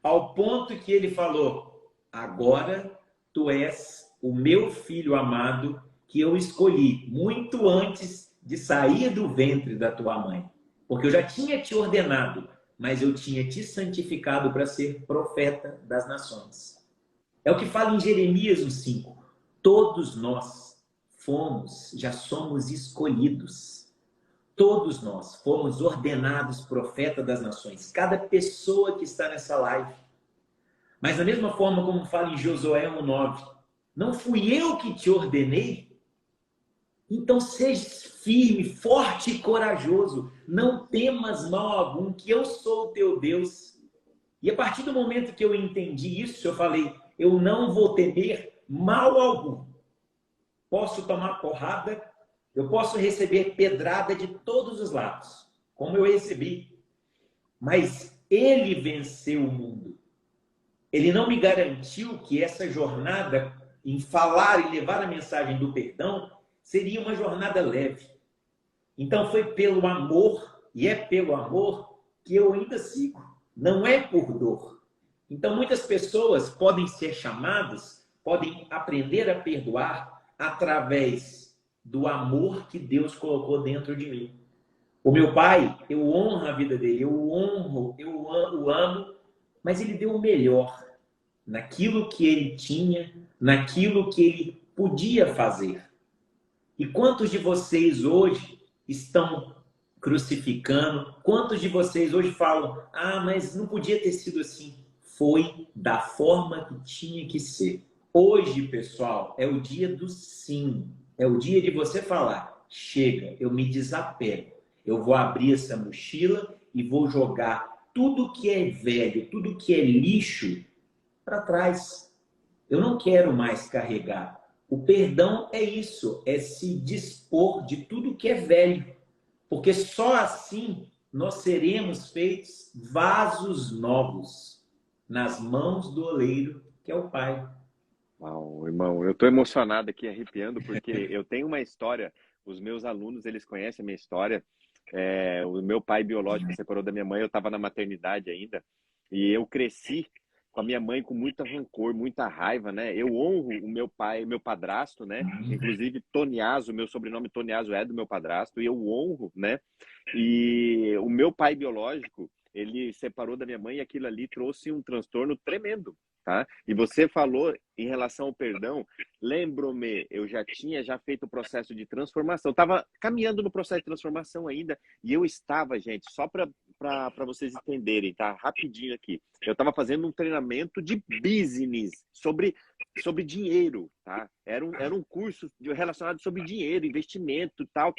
Ao ponto que ele falou, agora tu és o meu filho amado que eu escolhi muito antes de sair do ventre da tua mãe. Porque eu já tinha te ordenado, mas eu tinha te santificado para ser profeta das nações. É o que fala em Jeremias 1:5. Todos nós já somos escolhidos. Todos nós fomos ordenados profeta das nações. Cada pessoa que está nessa live. Mas da mesma forma como fala em Josué 1:9, não fui eu que te ordenei? Então seja firme, forte e corajoso. Não temas mal algum, que eu sou o teu Deus. E a partir do momento que eu entendi isso, eu falei, eu não vou temer mal algum. Posso tomar porrada, eu posso receber pedrada de todos os lados, como eu recebi. Mas ele venceu o mundo. Ele não me garantiu que essa jornada em falar e levar a mensagem do perdão seria uma jornada leve. Então foi pelo amor, e é pelo amor, que eu ainda sigo. Não é por dor. Então muitas pessoas podem ser chamadas, podem aprender a perdoar através do amor que Deus colocou dentro de mim. O meu pai, eu honro a vida dele, eu honro, eu o amo, mas ele deu o melhor naquilo que ele tinha, naquilo que ele podia fazer. E quantos de vocês hoje estão crucificando? Quantos de vocês hoje falam, mas não podia ter sido assim? Foi da forma que tinha que ser. Hoje, pessoal, é o dia do sim. É o dia de você falar, chega, eu me desapego. Eu vou abrir essa mochila e vou jogar tudo que é velho, tudo que é lixo para trás. Eu não quero mais carregar. O perdão é isso, é se dispor de tudo que é velho. Porque só assim nós seremos feitos vasos novos nas mãos do oleiro, que é o Pai. Uau, irmão, eu estou emocionado aqui, arrepiando, porque eu tenho uma história, os meus alunos, eles conhecem a minha história. O meu pai biológico separou da minha mãe, eu estava na maternidade ainda, e eu cresci com a minha mãe com muito rancor, muita raiva, né? Eu honro o meu pai, meu padrasto, né? Inclusive Toniaso, meu sobrenome Toniaso é do meu padrasto, e eu honro, né? E o meu pai biológico, ele separou da minha mãe e aquilo ali trouxe um transtorno tremendo, tá? E você falou em relação ao perdão, lembro-me, eu já tinha feito o processo de transformação, estava caminhando no processo de transformação ainda, e eu estava, gente, só para vocês entenderem, tá? Rapidinho aqui. Eu estava fazendo um treinamento de business sobre dinheiro, tá? Era um curso relacionado sobre dinheiro, investimento e tal.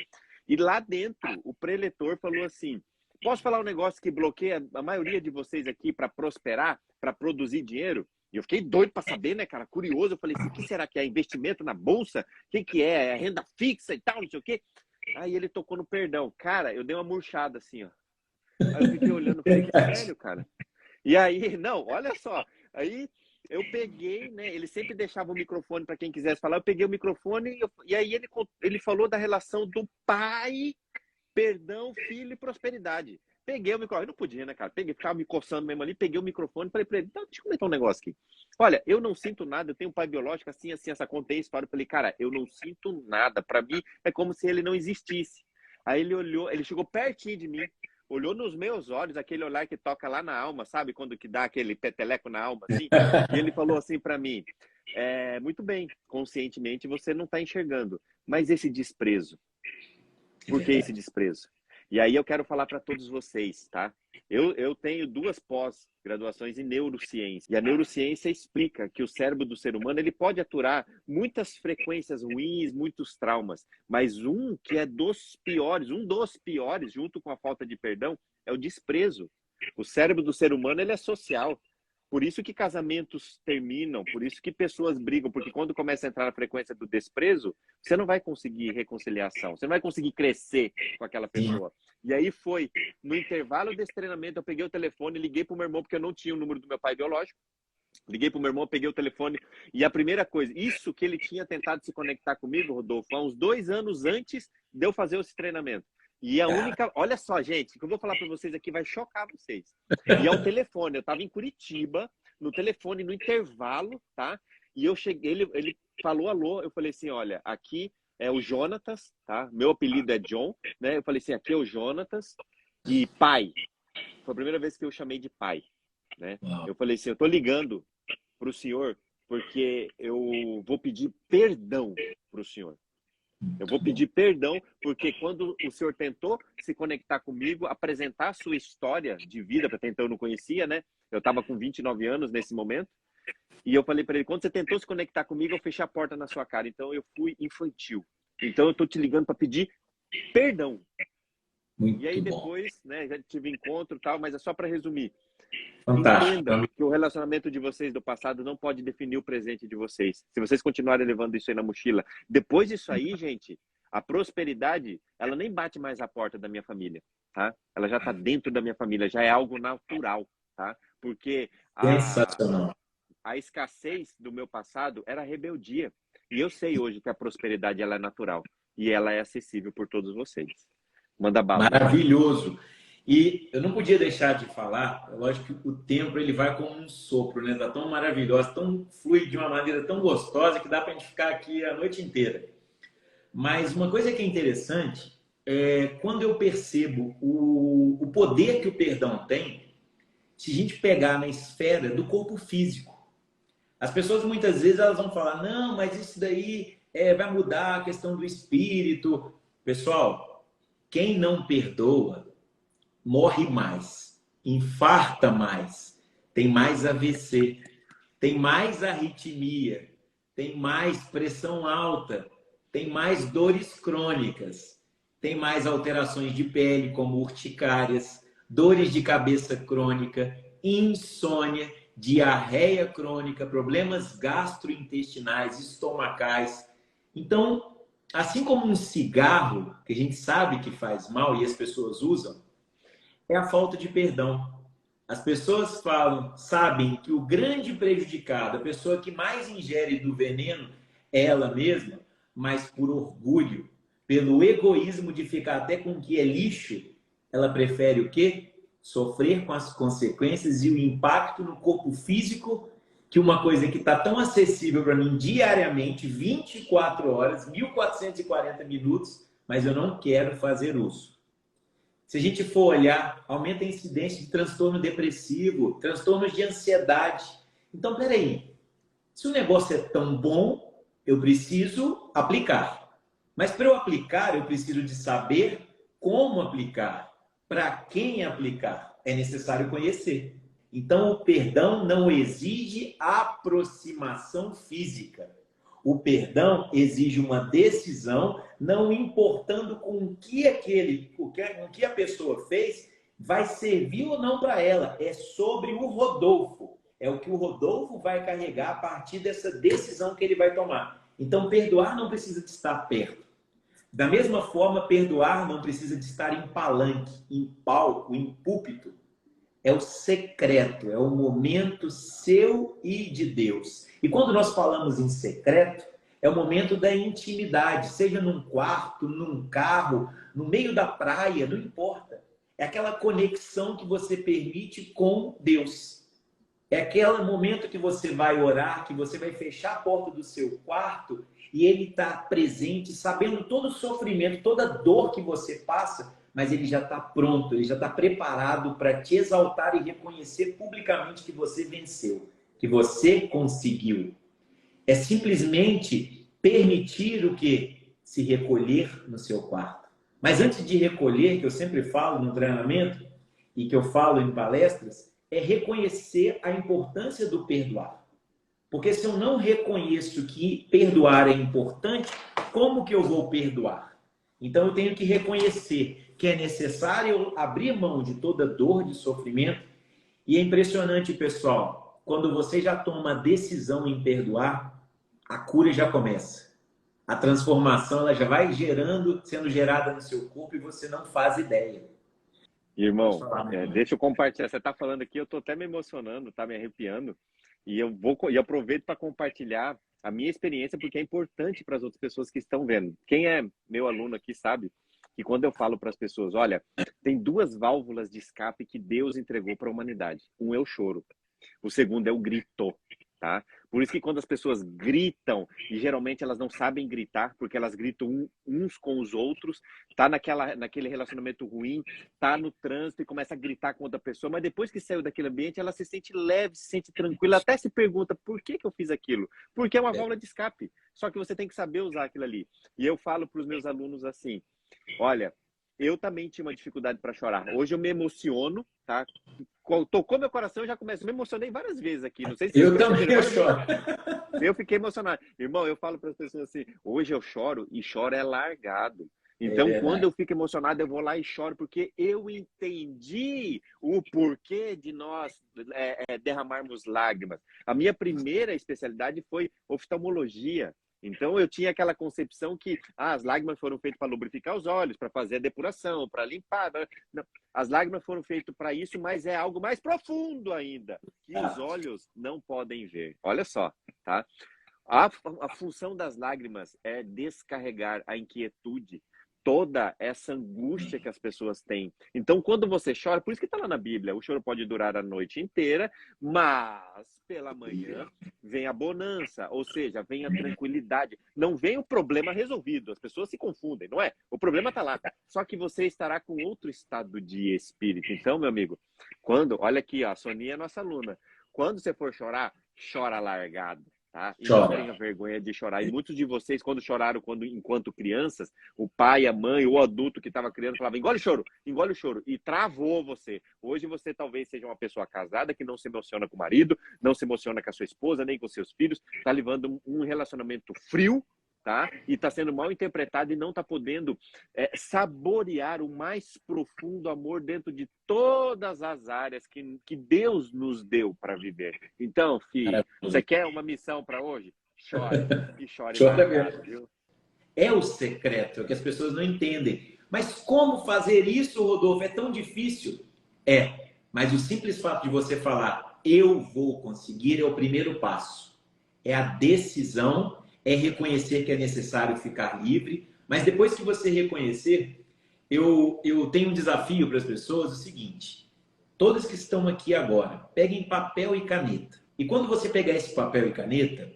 E lá dentro, o preletor falou assim, posso falar um negócio que bloqueia a maioria de vocês aqui para prosperar, para produzir dinheiro? E eu fiquei doido para saber, né, cara? Curioso. Eu falei assim, o que será que é? Investimento na bolsa? O que é? É renda fixa e tal, não sei o quê. Aí ele tocou no perdão. Cara, eu dei uma murchada assim, ó. Aí eu fiquei olhando, falei, sério, cara? E aí, não, olha só. Aí eu peguei, né? Ele sempre deixava o microfone para quem quisesse falar. Eu peguei o microfone e aí ele falou da relação do pai, perdão, filho e prosperidade. Peguei o microfone, não podia, né, cara? Ficava me coçando mesmo ali, peguei o microfone e falei pra ele, então, deixa eu comentar um negócio aqui. Olha, eu não sinto nada, eu tenho um pai biológico, assim, essa contei a história. Eu falei, cara, eu não sinto nada. Pra mim, é como se ele não existisse. Aí ele olhou, ele chegou pertinho de mim, olhou nos meus olhos, aquele olhar que toca lá na alma, sabe? Quando que dá aquele peteleco na alma, assim. E ele falou assim pra mim, muito bem, conscientemente você não tá enxergando, mas esse desprezo, por que esse desprezo? E aí eu quero falar para todos vocês, tá? Eu tenho 2 pós-graduações em neurociência. E a neurociência explica que o cérebro do ser humano ele pode aturar muitas frequências ruins, muitos traumas. Mas um dos piores, junto com a falta de perdão, é o desprezo. O cérebro do ser humano ele é social. Por isso que casamentos terminam, por isso que pessoas brigam, porque quando começa a entrar na frequência do desprezo, você não vai conseguir reconciliação, você não vai conseguir crescer com aquela pessoa. E aí foi, no intervalo desse treinamento, eu peguei o telefone, liguei pro meu irmão, porque eu não tinha o número do meu pai biológico, liguei pro meu irmão, peguei o telefone, e a primeira coisa, isso que ele tinha tentado se conectar comigo, Rodolfo, há uns 2 anos antes de eu fazer esse treinamento. E a única... Olha só, gente, o que eu vou falar para vocês aqui vai chocar vocês. E é o telefone. Eu estava em Curitiba, no telefone, no intervalo, tá? E eu cheguei, ele falou alô, eu falei assim, olha, aqui é o Jonatas, tá? Meu apelido é John, né? Eu falei assim, aqui é o Jonatas e pai. Foi a primeira vez que eu chamei de pai, né? Eu falei assim, eu tô ligando pro senhor porque eu vou pedir perdão pro senhor. Eu vou pedir perdão, porque quando o senhor tentou se conectar comigo, apresentar a sua história de vida, para até então eu não conhecia, né? Eu estava com 29 anos nesse momento, e eu falei para ele, quando você tentou se conectar comigo, eu fechei a porta na sua cara. Então eu fui infantil. Então eu tô te ligando para pedir perdão. E aí Muito bom. depois, né, já tive encontro e tal, mas é só para resumir. Fantástico. Entenda que o relacionamento de vocês do passado não pode definir o presente de vocês. Se vocês continuarem levando isso aí na mochila. Depois disso aí, gente, a prosperidade, ela nem bate mais a porta da minha família, tá? Ela já tá dentro da minha família, já é algo natural, tá? Porque Sensacional. a escassez do meu passado era rebeldia. E eu sei hoje que a prosperidade, ela é natural. E ela é acessível por todos vocês. Manda bala, meu amigo. Maravilhoso. E eu não podia deixar de falar, é lógico que o tempo ele vai como um sopro, né? Tá tão maravilhoso, tão flui de uma maneira tão gostosa que dá para a gente ficar aqui a noite inteira. Mas uma coisa que é interessante é quando eu percebo o poder que o perdão tem, se a gente pegar na esfera do corpo físico. As pessoas muitas vezes elas vão falar, não, mas isso daí vai mudar a questão do espírito. Pessoal, quem não perdoa morre mais, infarta mais, tem mais AVC, tem mais arritmia, tem mais pressão alta, tem mais dores crônicas, tem mais alterações de pele, como urticárias, dores de cabeça crônica, insônia, diarreia crônica, problemas gastrointestinais, estomacais. Então, assim como um cigarro, que a gente sabe que faz mal e as pessoas usam, é a falta de perdão. As pessoas falam, sabem que o grande prejudicado, a pessoa que mais ingere do veneno é ela mesma, mas por orgulho, pelo egoísmo de ficar até com o que é lixo, ela prefere o quê? Sofrer com as consequências e o impacto no corpo físico, que uma coisa que está tão acessível para mim diariamente, 24 horas, 1440 minutos, mas eu não quero fazer uso. Se a gente for olhar, aumenta a incidência de transtorno depressivo, transtornos de ansiedade. Então, peraí, se o negócio é tão bom, eu preciso aplicar. Mas para eu aplicar, eu preciso de saber como aplicar, para quem aplicar. É necessário conhecer. Então, o perdão não exige aproximação física. O perdão exige uma decisão, não importando com o que a pessoa fez, vai servir ou não para ela. É sobre o Rodolfo. É o que o Rodolfo vai carregar a partir dessa decisão que ele vai tomar. Então, perdoar não precisa de estar perto. Da mesma forma, perdoar não precisa de estar em palanque, em palco, em púlpito. É o secreto, é o momento seu e de Deus. E quando nós falamos em secreto, é o momento da intimidade, seja num quarto, num carro, no meio da praia, não importa. É aquela conexão que você permite com Deus. É aquele momento que você vai orar, que você vai fechar a porta do seu quarto e ele está presente, sabendo todo o sofrimento, toda a dor que você passa, mas ele já está pronto, ele já está preparado para te exaltar e reconhecer publicamente que você venceu, que você conseguiu. É simplesmente permitir o que? Se recolher no seu quarto. Mas antes de recolher, que eu sempre falo no treinamento e que eu falo em palestras, é reconhecer a importância do perdoar. Porque se eu não reconheço que perdoar é importante, como que eu vou perdoar? Então eu tenho que reconhecer que é necessário abrir mão de toda dor, de sofrimento. E é impressionante, pessoal, quando você já toma a decisão em perdoar, a cura já começa. A transformação ela já vai sendo gerada no seu corpo e você não faz ideia. Irmão, deixa eu compartilhar. Você está falando aqui, eu estou até me emocionando, tá me arrepiando. E eu aproveito para compartilhar a minha experiência, porque é importante para as outras pessoas que estão vendo. Quem é meu aluno aqui sabe que quando eu falo para as pessoas, olha, tem duas válvulas de escape que Deus entregou para a humanidade. Um é o choro, o segundo é o grito, tá? Por isso que quando as pessoas gritam, e geralmente elas não sabem gritar, porque elas gritam uns com os outros, tá naquele relacionamento ruim, tá no trânsito e começa a gritar com outra pessoa, mas depois que saiu daquele ambiente, ela se sente leve, se sente tranquila, até se pergunta, por que eu fiz aquilo? Porque é uma válvula de escape. Só que você tem que saber usar aquilo ali. E eu falo para os meus alunos assim, olha, eu também tinha uma dificuldade para chorar. Hoje eu me emociono, tá? Tocou meu coração, eu já começo. Me emocionei várias vezes aqui. Não sei se eu também eu choro. Eu fiquei emocionado. Irmão, eu falo para as pessoas assim, hoje eu choro e choro é largado. Então, quando eu fico emocionado, eu vou lá e choro, porque eu entendi o porquê de nós derramarmos lágrimas. A minha primeira especialidade foi oftalmologia. Então, eu tinha aquela concepção que as lágrimas foram feitas para lubrificar os olhos, para fazer a depuração, para limpar. Não, as lágrimas foram feitas para isso, mas é algo mais profundo ainda, que os olhos não podem ver. Olha só, tá? A função das lágrimas é descarregar a inquietude, toda essa angústia que as pessoas têm. Então, quando você chora, por isso que está lá na Bíblia, o choro pode durar a noite inteira, mas pela manhã vem a bonança, ou seja, vem a tranquilidade. Não vem o problema resolvido, as pessoas se confundem, não é? O problema está lá, só que você estará com outro estado de espírito. Então, meu amigo, olha aqui, ó, a Soninha é nossa aluna, quando você for chorar, chora largado. Tá? E não tenha vergonha de chorar. E muitos de vocês, quando choraram enquanto crianças, o pai, a mãe, o adulto que estava criando falava, engole o choro, e travou você. Hoje você talvez seja uma pessoa casada que não se emociona com o marido, não se emociona com a sua esposa, nem com seus filhos, está levando um relacionamento frio, tá? E está sendo mal interpretado e não está podendo saborear o mais profundo amor dentro de todas as áreas que Deus nos deu para viver. Então, filho, você quer uma missão para hoje? Chore. E chore largado, viu? É o secreto, é o que as pessoas não entendem. Mas como fazer isso, Rodolfo? É tão difícil? Mas o simples fato de você falar, eu vou conseguir, é o primeiro passo. É a decisão, é reconhecer que é necessário ficar livre, mas depois que você reconhecer, eu tenho um desafio para as pessoas, o seguinte, todos que estão aqui agora, peguem papel e caneta. E quando você pegar esse papel e caneta,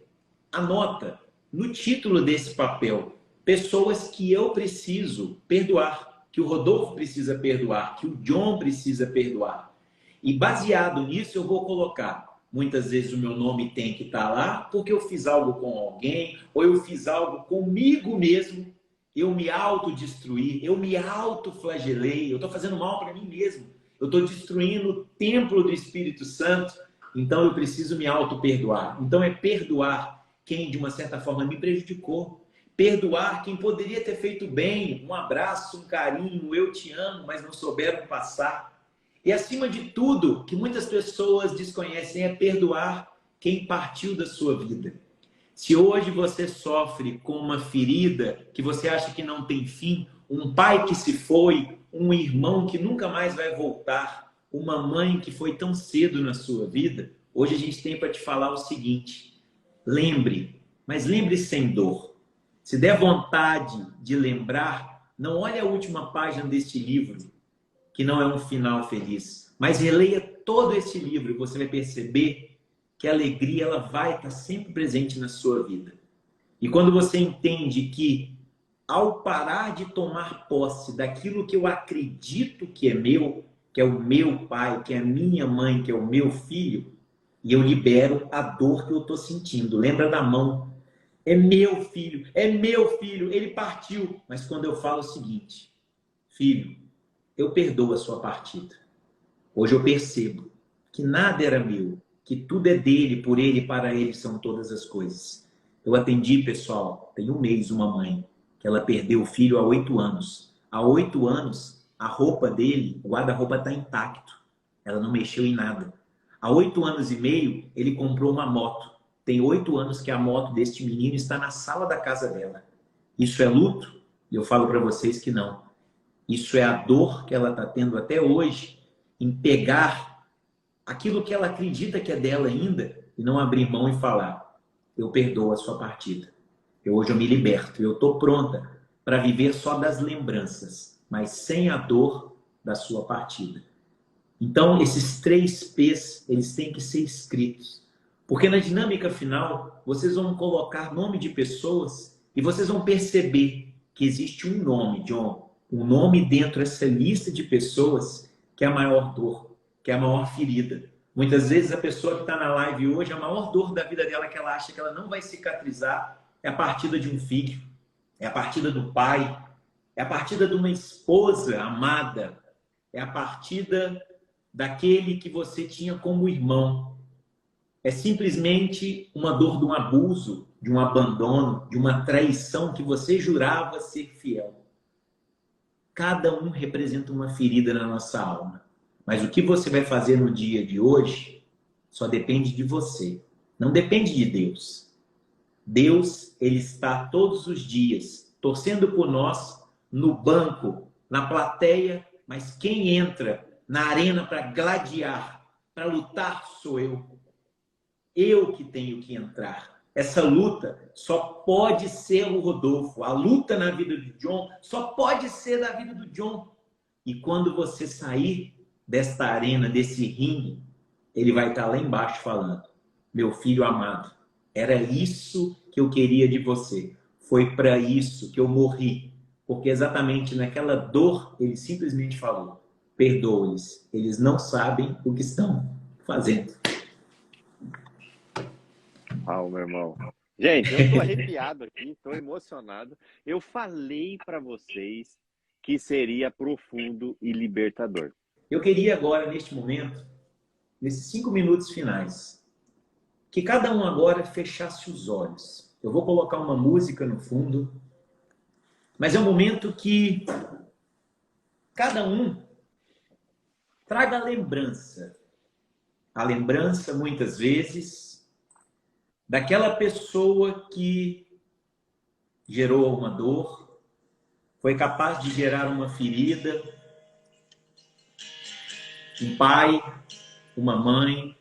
anota no título desse papel, pessoas que eu preciso perdoar, que o Rodolfo precisa perdoar, que o John precisa perdoar. E baseado nisso eu vou colocar, muitas vezes o meu nome tem que estar lá porque eu fiz algo com alguém, ou eu fiz algo comigo mesmo, eu me autodestruí, eu me autoflagelei, eu estou fazendo mal para mim mesmo, eu estou destruindo o templo do Espírito Santo, então eu preciso me auto-perdoar. Então é perdoar quem de uma certa forma me prejudicou, perdoar quem poderia ter feito bem, um abraço, um carinho, eu te amo, mas não souberam passar. E, acima de tudo, que muitas pessoas desconhecem, é perdoar quem partiu da sua vida. Se hoje você sofre com uma ferida que você acha que não tem fim, um pai que se foi, um irmão que nunca mais vai voltar, uma mãe que foi tão cedo na sua vida, hoje a gente tem para te falar o seguinte, lembre, mas lembre sem dor. Se der vontade de lembrar, não olhe a última página deste livro, que não é um final feliz. Mas releia todo esse livro e você vai perceber que a alegria ela vai estar sempre presente na sua vida. E quando você entende que, ao parar de tomar posse daquilo que eu acredito que é meu, que é o meu pai, que é a minha mãe, que é o meu filho, e eu libero a dor que eu estou sentindo. Lembra da mão? É meu filho, ele partiu. Mas quando eu falo o seguinte, filho, eu perdoo a sua partida. Hoje eu percebo que nada era meu, que tudo é dele, por ele e para ele são todas as coisas. Eu atendi, pessoal, tem um mês, uma mãe, que ela perdeu o filho há 8 anos. Há 8 anos, a roupa dele, o guarda-roupa está intacto. Ela não mexeu em nada. Há 8 anos e meio, ele comprou uma moto. Tem 8 anos que a moto deste menino está na sala da casa dela. Isso é luto? E eu falo para vocês que não. Isso é a dor que ela está tendo até hoje em pegar aquilo que ela acredita que é dela ainda e não abrir mão e falar, eu perdoo a sua partida. Hoje eu me liberto, eu estou pronta para viver só das lembranças, mas sem a dor da sua partida. Então, esses 3 P's, eles têm que ser escritos. Porque na dinâmica final, vocês vão colocar nome de pessoas e vocês vão perceber que existe um nome, John, um nome dentro dessa lista de pessoas que é a maior dor, que é a maior ferida. Muitas vezes a pessoa que está na live hoje, a maior dor da vida dela que ela acha que ela não vai cicatrizar é a partida de um filho, é a partida do pai, é a partida de uma esposa amada, é a partida daquele que você tinha como irmão. É simplesmente uma dor de um abuso, de um abandono, de uma traição que você jurava ser fiel. Cada um representa uma ferida na nossa alma. Mas o que você vai fazer no dia de hoje só depende de você. Não depende de Deus. Deus, ele está todos os dias torcendo por nós no banco, na plateia, mas quem entra na arena para gladiar, para lutar sou eu. Eu que tenho que entrar. Essa luta só pode ser o Rodolfo. A luta na vida do John só pode ser da vida do John. E quando você sair desta arena, desse ringue, ele vai estar lá embaixo falando: meu filho amado, era isso que eu queria de você. Foi para isso que eu morri. Porque exatamente naquela dor, ele simplesmente falou: perdoa-lhes, eles não sabem o que estão fazendo. Meu irmão. Gente, eu tô arrepiado aqui, tô emocionado. Eu falei para vocês que seria profundo e libertador. Eu queria agora, neste momento, nesses 5 minutos finais, que cada um agora fechasse os olhos. Eu vou colocar uma música no fundo, mas é um momento que cada um traga a lembrança. A lembrança, muitas vezes, daquela pessoa que gerou uma dor, foi capaz de gerar uma ferida, um pai, uma mãe.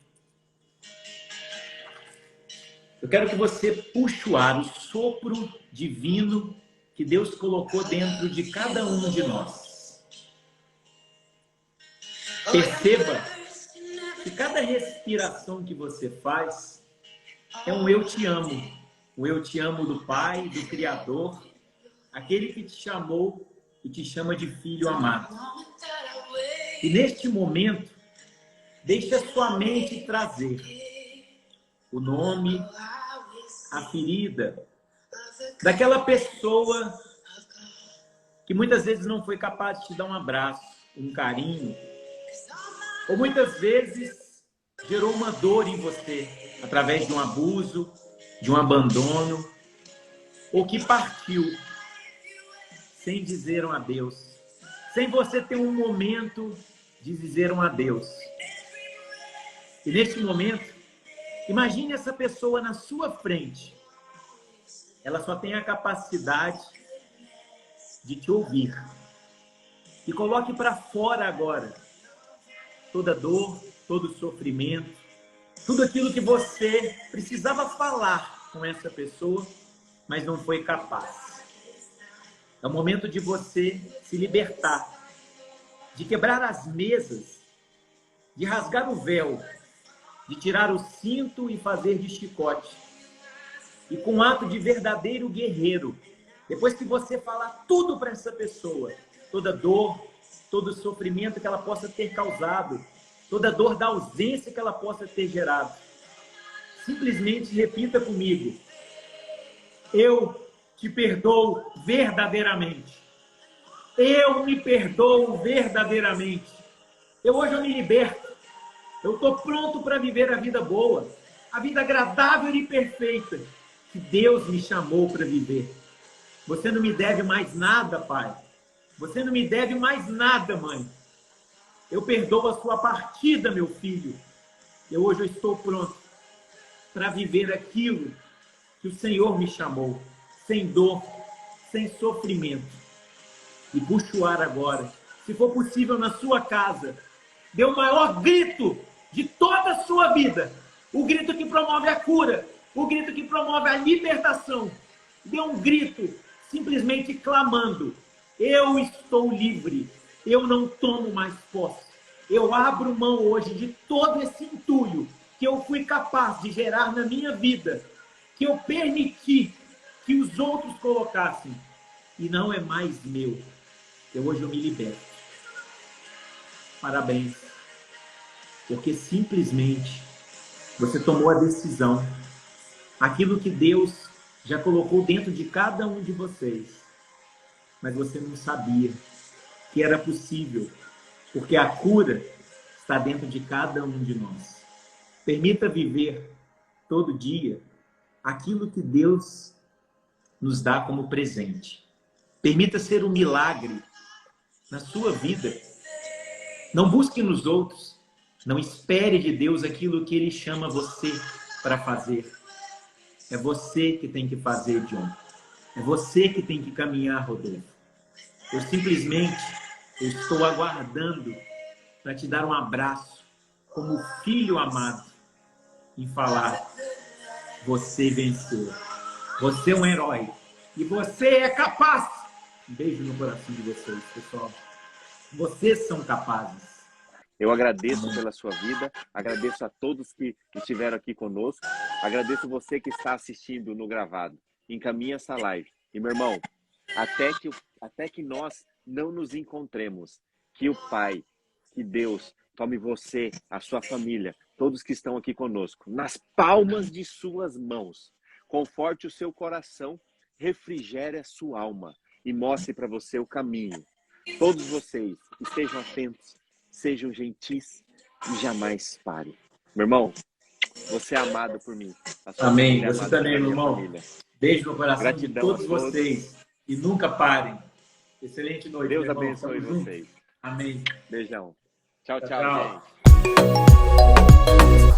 Eu quero que você puxe o ar, o sopro divino que Deus colocou dentro de cada um de nós. Perceba que cada respiração que você faz é um eu te amo. O eu te amo do Pai, do Criador, aquele que te chamou e te chama de filho amado. E neste momento, deixe a sua mente trazer o nome, a ferida daquela pessoa que muitas vezes não foi capaz de te dar um abraço, um carinho, ou muitas vezes gerou uma dor em você através de um abuso, de um abandono, ou que partiu sem dizer um adeus, sem você ter um momento de dizer um adeus. E neste momento, imagine essa pessoa na sua frente. Ela só tem a capacidade de te ouvir. E coloque para fora agora toda dor, todo sofrimento, tudo aquilo que você precisava falar com essa pessoa, mas não foi capaz. É o momento de você se libertar, de quebrar as mesas, de rasgar o véu, de tirar o cinto e fazer de chicote. E com um ato de verdadeiro guerreiro, depois que você falar tudo para essa pessoa, toda dor, todo sofrimento que ela possa ter causado, toda dor da ausência que ela possa ter gerado, simplesmente repita comigo: eu te perdoo verdadeiramente. Eu me perdoo verdadeiramente. Hoje eu me liberto. Eu estou pronto para viver a vida boa, a vida agradável e perfeita que Deus me chamou para viver. Você não me deve mais nada, pai. Você não me deve mais nada, mãe. Eu perdoo a sua partida, meu filho. Hoje eu estou pronto para viver aquilo que o Senhor me chamou, sem dor, sem sofrimento. E puxa o ar agora. Se for possível, na sua casa, dê o maior grito de toda a sua vida. O grito que promove a cura, o grito que promove a libertação. Dê um grito simplesmente clamando: eu estou livre, eu não tomo mais posse. Eu abro mão hoje de todo esse entulho que eu fui capaz de gerar na minha vida, que eu permiti que os outros colocassem, e não é mais meu. Hoje eu me liberto. Parabéns. Porque simplesmente você tomou a decisão. Aquilo que Deus já colocou dentro de cada um de vocês. Mas você não sabia que era possível. Porque a cura está dentro de cada um de nós. Permita viver todo dia aquilo que Deus nos dá como presente. Permita ser um milagre na sua vida. Não busque nos outros. Não espere de Deus aquilo que Ele chama você para fazer. É você que tem que fazer, John. É você que tem que caminhar, Rodolfo. Eu simplesmente estou aguardando para te dar um abraço como filho amado e falar: você venceu. Você é um herói. E você é capaz. Um beijo no coração de vocês, pessoal. Vocês são capazes. Eu agradeço pela sua vida, agradeço a todos que estiveram aqui conosco, agradeço você que está assistindo no gravado. Encaminhe essa live. E, meu irmão, até que nós não nos encontremos, que o Pai, que Deus, tome você, a sua família, todos que estão aqui conosco, nas palmas de suas mãos. Conforte o seu coração, refrigere a sua alma e mostre para você o caminho. Todos vocês estejam atentos, sejam gentis e jamais parem. Meu irmão, você é amado por mim. Amém. Você também, meu irmão. Família. Beijo no coração Gratidão de todos vocês. E nunca parem. Excelente noite. Deus meu irmão. abençoe vocês. Amém. Beijão. Tchau, Tchau. gente.